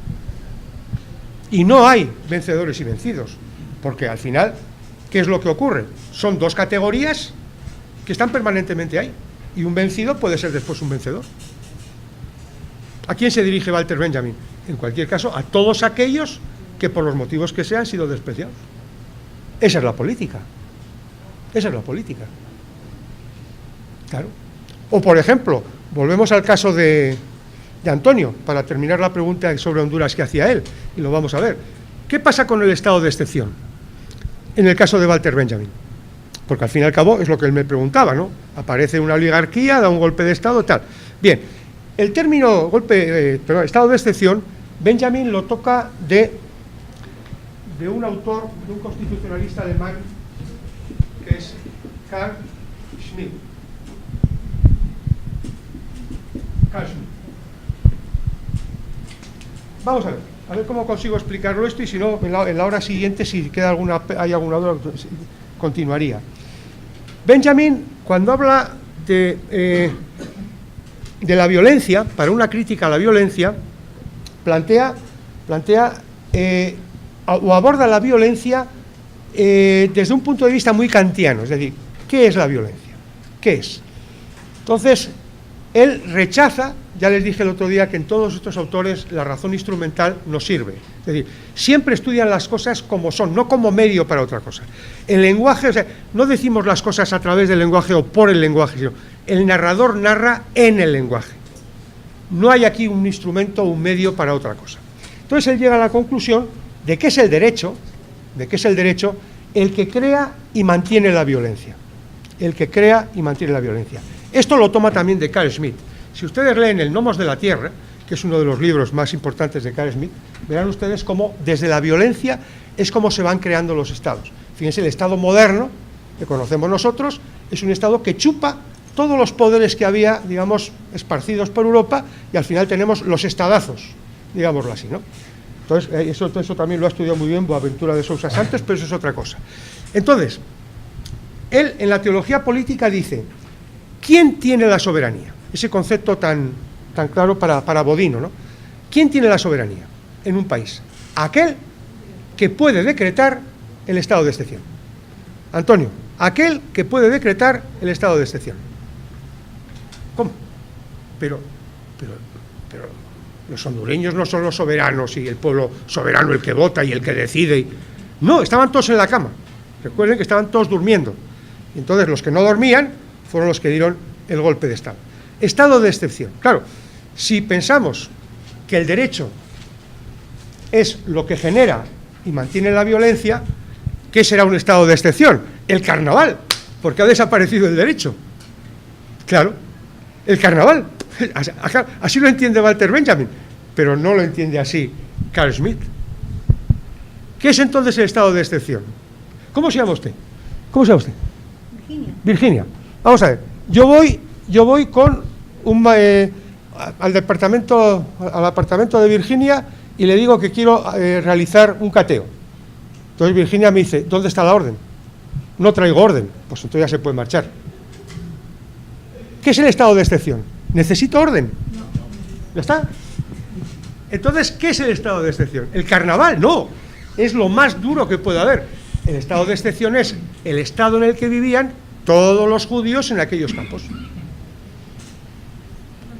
S1: Y no hay vencedores y vencidos, porque al final, ¿qué es lo que ocurre? Son dos categorías que están permanentemente ahí, y un vencido puede ser después un vencedor. ¿A quién se dirige Walter Benjamin? En cualquier caso, a todos aquellos que por los motivos que sean han sido despreciados. Esa es la política. Esa es la política. Claro. O, por ejemplo, volvemos al caso de Antonio, para terminar la pregunta sobre Honduras que hacía él, y lo vamos a ver. ¿Qué pasa con el estado de excepción en el caso de Walter Benjamin? Porque al fin y al cabo es lo que él me preguntaba, ¿no? Aparece una oligarquía, da un golpe de estado, tal. Bien, el término estado de excepción, Benjamin lo toca de un autor, de un constitucionalista alemán, que es Carl Schmitt. Carl Schmitt. Vamos a ver cómo consigo explicarlo esto, y si no, en la hora siguiente, si queda hay alguna duda, continuaría. Benjamin, cuando habla de la violencia, para una crítica a la violencia, plantea o aborda la violencia desde un punto de vista muy kantiano, es decir, ¿qué es la violencia? ¿Qué es? Entonces, él rechaza, ya les dije el otro día que en todos estos autores la razón instrumental no sirve. Es decir, siempre estudian las cosas como son, no como medio para otra cosa. El lenguaje, o sea, no decimos las cosas a través del lenguaje o por el lenguaje, sino el narrador narra en el lenguaje. No hay aquí un instrumento o un medio para otra cosa. Entonces él llega a la conclusión de que es el derecho, el que crea y mantiene la violencia. El que crea y mantiene la violencia. Esto lo toma también de Carl Schmitt. Si ustedes leen El Nomos de la Tierra, que es uno de los libros más importantes de Carl Schmitt, verán ustedes cómo desde la violencia es como se van creando los estados. Fíjense, el estado moderno, que conocemos nosotros, es un estado que chupa todos los poderes que había, digamos, esparcidos por Europa, y al final tenemos los estadazos, digámoslo así, ¿no? Entonces, eso también lo ha estudiado muy bien Boaventura de Sousa Santos, pero eso es otra cosa. Entonces, él en la teología política dice: ¿quién tiene la soberanía? Ese concepto tan claro para Bodino, ¿no? ¿Quién tiene la soberanía en un país? Aquel que puede decretar el estado de excepción. Antonio, aquel que puede decretar el estado de excepción. ¿Cómo? Pero los hondureños no son los soberanos y el pueblo soberano el que vota y el que decide. No, estaban todos en la cama. Recuerden que estaban todos durmiendo. Y entonces los que no dormían fueron los que dieron el golpe de estado. Estado de excepción. Claro, si pensamos que el derecho es lo que genera y mantiene la violencia, ¿qué será un estado de excepción? El carnaval, porque ha desaparecido el derecho. Claro, el carnaval. Así lo entiende Walter Benjamin, pero no lo entiende así Carl Schmitt. ¿Qué es entonces el estado de excepción? ¿Cómo se llama usted? ¿Cómo se llama usted? Virginia. Vamos a ver, yo voy con al apartamento de Virginia y le digo que quiero realizar un cateo. Entonces Virginia me dice: ¿dónde está la orden? No traigo orden. Pues entonces ya se puede marchar. ¿Qué es el estado de excepción? ¿Necesito orden? No. ¿Ya está? Entonces, ¿qué es el estado de excepción? ¿El carnaval? No. Es lo más duro que puede haber. El estado de excepción es el estado en el que vivían todos los judíos en aquellos campos.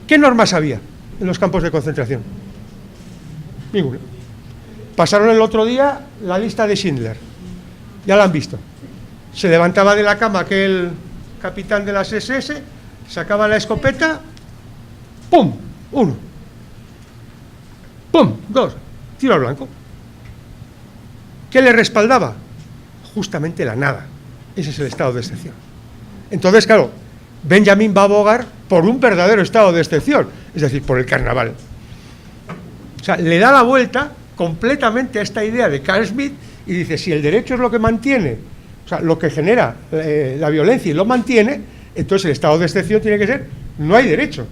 S1: ¿Qué normas había en los campos de concentración? Ninguna. Pasaron el otro día la lista de Schindler. Ya la han visto. Se levantaba de la cama aquel capitán de las SS, sacaba la escopeta, ¡pum! 1. ¡Pum! 2. Tiro al blanco. ¿Qué le respaldaba? Justamente la nada. Ese es el estado de excepción. Entonces, claro, Benjamin va a abogar por un verdadero estado de excepción. es decir, por el carnaval. O sea, le da la vuelta completamente a esta idea de Carl Schmitt y dice, si el derecho es lo que mantiene, o sea, lo que genera la violencia y lo mantiene, entonces el estado de excepción tiene que ser, no hay derecho.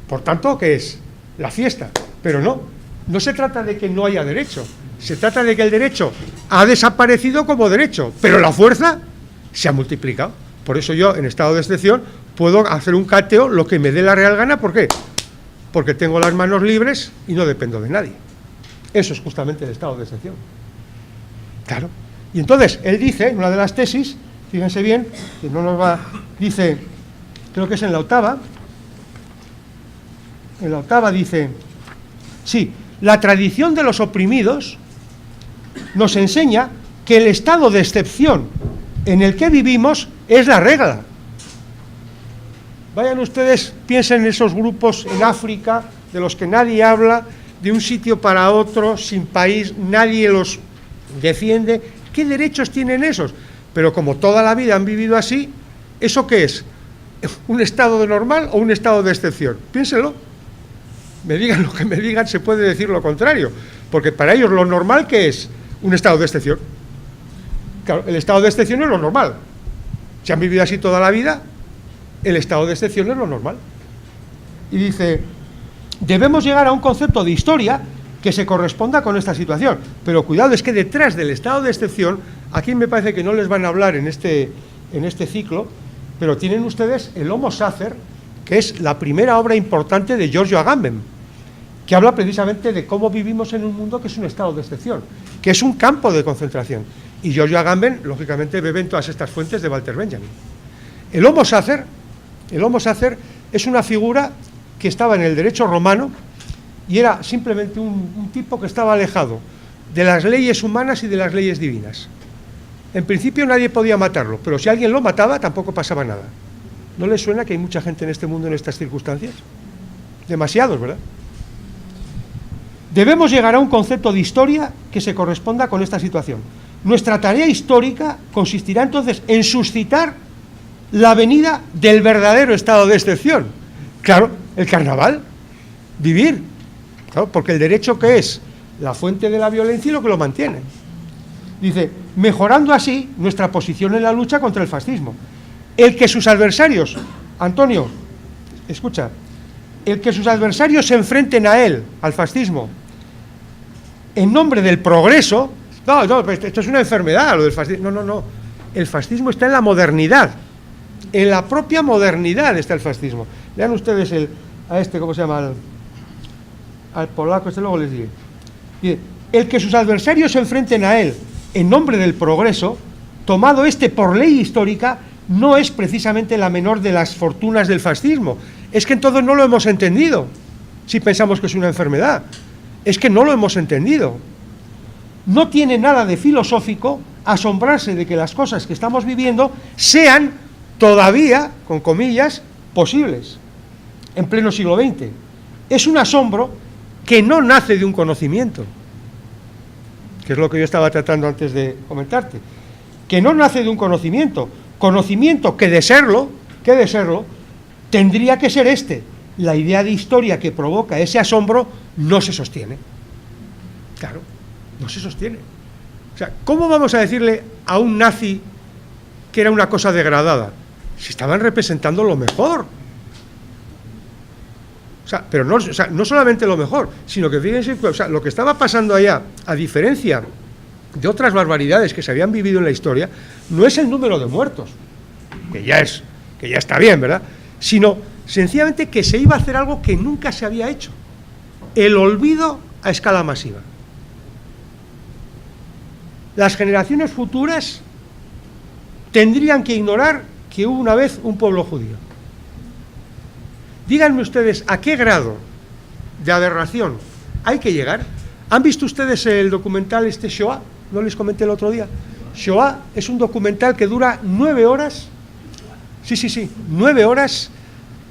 S1: Por tanto, ¿qué es? La fiesta. Pero no se trata de que no haya derecho, se trata de que el derecho ha desaparecido como derecho, pero la fuerza se ha multiplicado. Por eso yo, en estado de excepción, puedo hacer un cateo lo que me dé la real gana. ¿Por qué? Porque tengo las manos libres y no dependo de nadie. Eso es justamente el estado de excepción. Claro. Y entonces, él dice, en una de las tesis, fíjense bien, que no nos va, dice, creo que es en la octava dice, sí, la tradición de los oprimidos nos enseña que el estado de excepción en el que vivimos es la regla. Vayan ustedes, piensen en esos grupos en África, de los que nadie habla, de un sitio para otro, sin país, nadie los defiende. ¿Qué derechos tienen esos? Pero como toda la vida han vivido así, ¿eso qué es? ¿Un estado de normal o un estado de excepción? Piénsenlo. Me digan lo que me digan, se puede decir lo contrario, porque para ellos lo normal, ¿qué es? Un estado de excepción. Claro, el estado de excepción es lo normal. Si han vivido así toda la vida, el estado de excepción es lo normal. Y dice, debemos llegar a un concepto de historia que se corresponda con esta situación. Pero cuidado, es que detrás del estado de excepción, aquí me parece que no les van a hablar en este ciclo, pero tienen ustedes el Homo Sacer, que es la primera obra importante de Giorgio Agamben, que habla precisamente de cómo vivimos en un mundo que es un estado de excepción, que es un campo de concentración. Y Giorgio Agamben, lógicamente, bebe en todas estas fuentes de Walter Benjamin. El Homo Sacer es una figura que estaba en el derecho romano y era simplemente un tipo que estaba alejado de las leyes humanas y de las leyes divinas. En principio nadie podía matarlo, pero si alguien lo mataba tampoco pasaba nada. ¿No les suena que hay mucha gente en este mundo en estas circunstancias? Demasiados, ¿verdad? Debemos llegar a un concepto de historia que se corresponda con esta situación. Nuestra tarea histórica consistirá entonces en suscitar la venida del verdadero estado de excepción. Claro, el carnaval, vivir. Claro, porque el derecho, ¿qué es? La fuente de la violencia y lo que lo mantiene. Dice, mejorando así nuestra posición en la lucha contra el fascismo. El que sus adversarios, Antonio, escucha, el que sus adversarios se enfrenten a él, al fascismo, en nombre del progreso, no, esto es una enfermedad, lo del fascismo, no, el fascismo está en la modernidad, en la propia modernidad está el fascismo. Lean ustedes ¿cómo se llama? Al polaco, luego les diré. El que sus adversarios se enfrenten a él en nombre del progreso, tomado por ley histórica, no es precisamente la menor de las fortunas del fascismo. Es que entonces no lo hemos entendido, si pensamos que es una enfermedad. Es que no lo hemos entendido. No tiene nada de filosófico asombrarse de que las cosas que estamos viviendo sean todavía, con comillas, posibles, en pleno siglo XX. Es un asombro que no nace de un conocimiento, que es lo que yo estaba tratando antes de comentarte, que no nace de un conocimiento que de serlo, tendría que ser la idea de historia que provoca ese asombro no se sostiene. Claro, no se sostiene. O sea, ¿cómo vamos a decirle a un nazi que era una cosa degradada? Si estaban representando lo mejor. O sea, pero no solamente lo mejor, sino que fíjense, lo que estaba pasando allá, a diferencia de otras barbaridades que se habían vivido en la historia, no es el número de muertos, que ya está bien, ¿verdad?, sino sencillamente que se iba a hacer algo que nunca se había hecho, el olvido a escala masiva. Las generaciones futuras tendrían que ignorar que hubo una vez un pueblo judío. Díganme ustedes a qué grado de aberración hay que llegar. ¿Han visto ustedes el documental Shoah? ¿No les comenté el otro día? Shoah es un documental que dura 9 horas. Sí, 9 horas,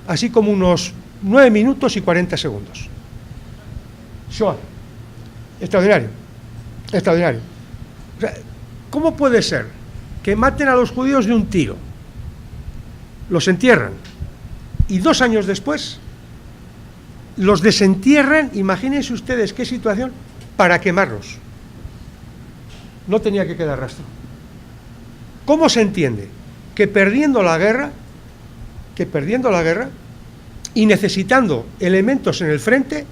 S1: así como unos 9 minutos y 40 segundos. Shoah. Extraordinario. O sea, ¿cómo puede ser que maten a los judíos de un tiro? Los entierran. Y 2 años después los desentierran, imagínense ustedes qué situación, para quemarlos. No tenía que quedar rastro. ¿Cómo se entiende? Que perdiendo la guerra, y necesitando elementos en el frente,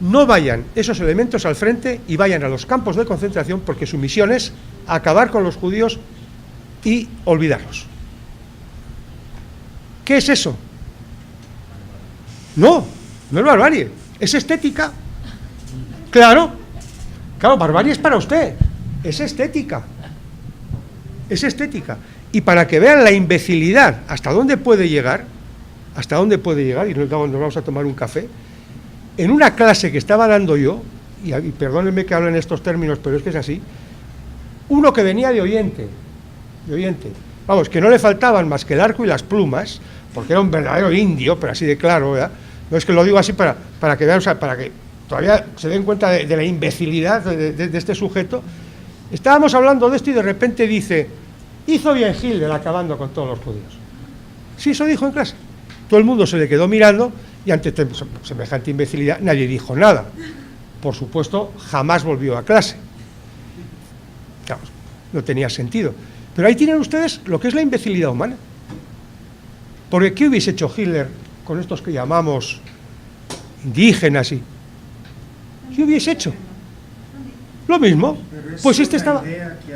S1: no vayan esos elementos al frente y vayan a los campos de concentración, porque su misión es acabar con los judíos y olvidarlos. ¿Qué es eso? No es barbarie, es estética. Claro, barbarie es para usted, es estética. Es estética. Y para que vean la imbecilidad, hasta dónde puede llegar, y nos vamos a tomar un café, en una clase que estaba dando yo, y perdónenme que hable en estos términos, pero es que es así, uno que venía de oyente, vamos, que no le faltaban más que el arco y las plumas, porque era un verdadero indio, pero así de claro, ¿verdad? No es que lo digo así para que vean, o sea, para que todavía se den cuenta de la imbecilidad de este sujeto. Estábamos hablando de esto y de repente dice: hizo bien Hitler acabando con todos los judíos. Sí, eso dijo en clase. Todo el mundo se le quedó mirando y ante semejante imbecilidad nadie dijo nada. Por supuesto, jamás volvió a clase. Claro, no tenía sentido. Pero ahí tienen ustedes lo que es la imbecilidad humana. Porque ¿qué hubiese hecho Hitler con estos que llamamos indígenas? ¿Qué hubiese hecho? Lo mismo.
S3: Pero
S1: pues
S3: es
S1: estaba...
S3: una idea que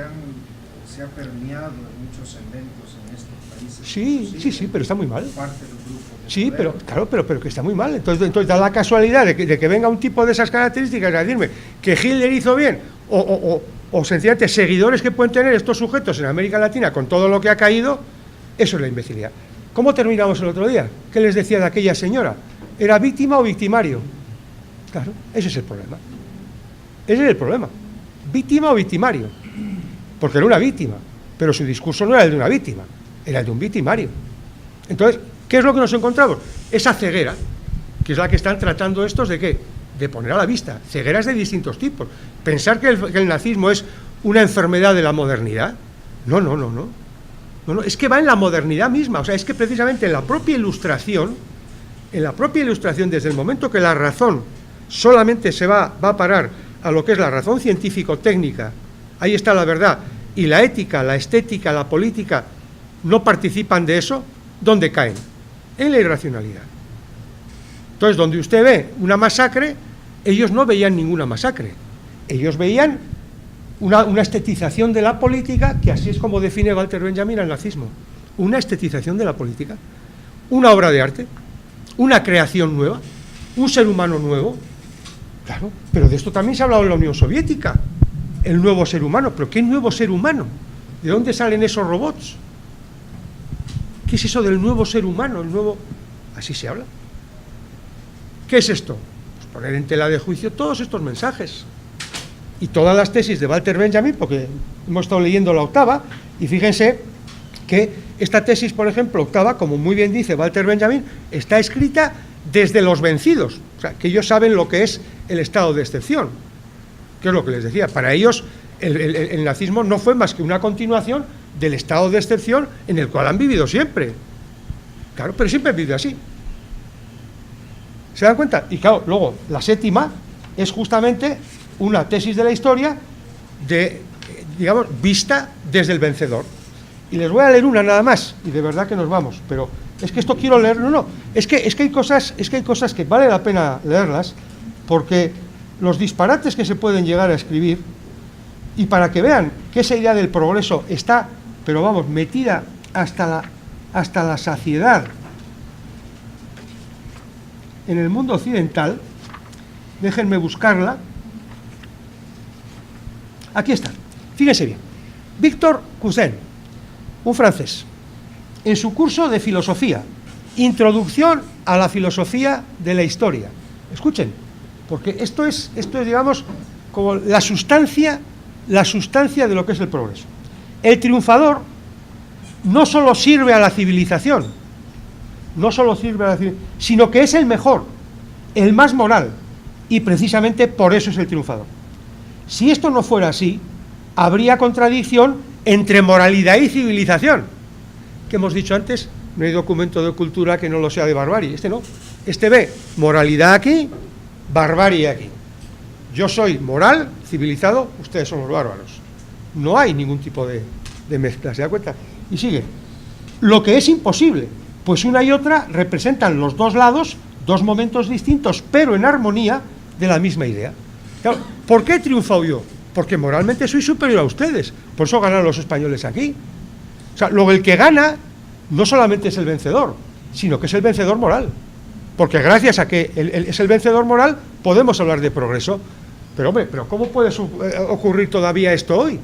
S3: se ha permeado en muchos eventos en estos países.
S1: Sí, pero está muy mal.
S3: Parte del grupo de
S1: Sí,
S3: poder.
S1: pero que está muy mal. Entonces da la casualidad de que venga un tipo de esas características a decirme que Hitler hizo bien, o sencillamente seguidores que pueden tener estos sujetos en América Latina con todo lo que ha caído. Eso es la imbecilidad. ¿Cómo terminamos el otro día? ¿Qué les decía de aquella señora? ¿Era víctima o victimario? Claro, ese es el problema. Ese es el problema. ¿Víctima o victimario? Porque era una víctima, pero su discurso no era el de una víctima, era el de un victimario. Entonces, ¿qué es lo que nos encontramos? Esa ceguera, que es la que están tratando estos de ¿qué? De poner a la vista. Cegueras de distintos tipos. Pensar que el nazismo es una enfermedad de la modernidad. No, es que va en la modernidad misma. O sea, es que precisamente en la propia ilustración, desde el momento que la razón solamente se va a parar a lo que es la razón científico-técnica, ahí está la verdad, y la ética, la estética, la política no participan de eso, ¿dónde caen? En la irracionalidad. Entonces, donde usted ve una masacre, ellos no veían ninguna masacre, ellos veían una estetización de la política, que así es como define Walter Benjamin al nazismo, una estetización de la política, una obra de arte, una creación nueva, un ser humano nuevo. Claro, pero de esto también se ha hablado en la Unión Soviética, el nuevo ser humano. ¿Pero qué nuevo ser humano? ¿De dónde salen esos robots? ¿Qué es eso del nuevo ser humano? El nuevo... Así se habla. ¿Qué es esto? Pues poner en tela de juicio todos estos mensajes y todas las tesis de Walter Benjamin, porque hemos estado leyendo la octava, y fíjense que esta tesis, por ejemplo, octava, como muy bien dice Walter Benjamin, está escrita desde los vencidos, o sea, que ellos saben lo que es el estado de excepción, que es lo que les decía. Para ellos el nazismo no fue más que una continuación del estado de excepción en el cual han vivido siempre. Claro, pero siempre han vivido así. ¿Se dan cuenta? Y claro, luego, la séptima es justamente una tesis de la historia digamos, vista desde el vencedor. Y les voy a leer una nada más, y de verdad que nos vamos, pero es que esto quiero leer, es que hay cosas que vale la pena leerlas, porque los disparates que se pueden llegar a escribir, y para que vean que esa idea del progreso está, pero vamos, metida hasta la saciedad en el mundo occidental. Déjenme buscarla. Aquí está, fíjense bien. Victor Cousin, un francés, en su curso de filosofía, Introducción a la filosofía de la historia. Escuchen, porque esto es digamos, como la sustancia de lo que es el progreso. El triunfador no solo sirve a la civilización, sino que es el mejor, el más moral, y precisamente por eso es el triunfador. Si esto no fuera así, habría contradicción entre moralidad y civilización, que hemos dicho antes. No hay documento de cultura que no lo sea de barbarie. Este no. Este ve moralidad aquí, barbarie aquí. Yo soy moral, civilizado, ustedes son los bárbaros. No hay ningún tipo de mezcla, ¿se da cuenta? Y sigue. Lo que es imposible, pues una y otra representan los dos lados, dos momentos distintos, pero en armonía de la misma idea. Claro, ¿por qué he triunfado yo? Porque moralmente soy superior a ustedes, por eso ganan los españoles aquí. O sea, luego el que gana no solamente es el vencedor, sino que es el vencedor moral. Porque gracias a que es el vencedor moral, podemos hablar de progreso. Pero hombre, ¿pero cómo puede ocurrir todavía esto hoy?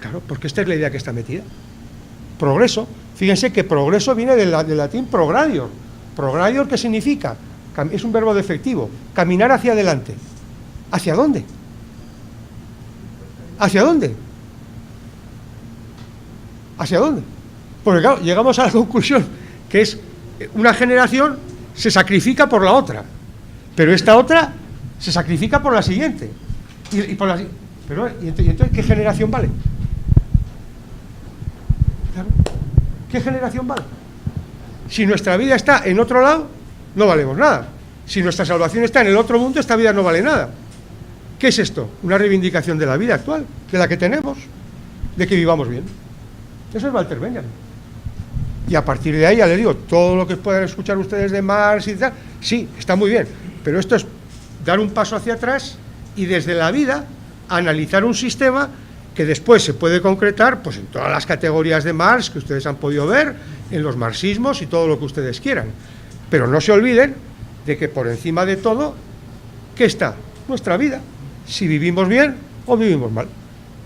S1: Claro, porque esta es la idea que está metida. Progreso. Fíjense que progreso viene del latín progradior. Progradior, ¿qué significa? Es un verbo defectivo. Caminar hacia adelante. ¿Hacia dónde? ¿Hacia dónde? ¿Hacia dónde? Porque claro, llegamos a la conclusión que es una generación se sacrifica por la otra, pero esta otra se sacrifica por la siguiente. Y entonces, ¿qué generación vale? Claro, ¿qué generación vale? Si nuestra vida está en otro lado, no valemos nada. Si nuestra salvación está en el otro mundo, esta vida no vale nada. ¿Qué es esto? Una reivindicación de la vida actual, de la que tenemos, de que vivamos bien. Eso es Walter Benjamin. Y a partir de ahí, ya les digo, todo lo que puedan escuchar ustedes de Marx y tal, sí, está muy bien, pero esto es dar un paso hacia atrás y desde la vida analizar un sistema que después se puede concretar pues en todas las categorías de Marx que ustedes han podido ver, en los marxismos y todo lo que ustedes quieran. Pero no se olviden de que por encima de todo, ¿qué está? Nuestra vida, si vivimos bien o vivimos mal.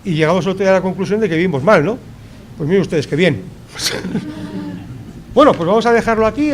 S1: Y llegamos otro día a la conclusión de que vivimos mal, ¿no? Pues miren ustedes, qué bien. Bueno, pues vamos a dejarlo aquí.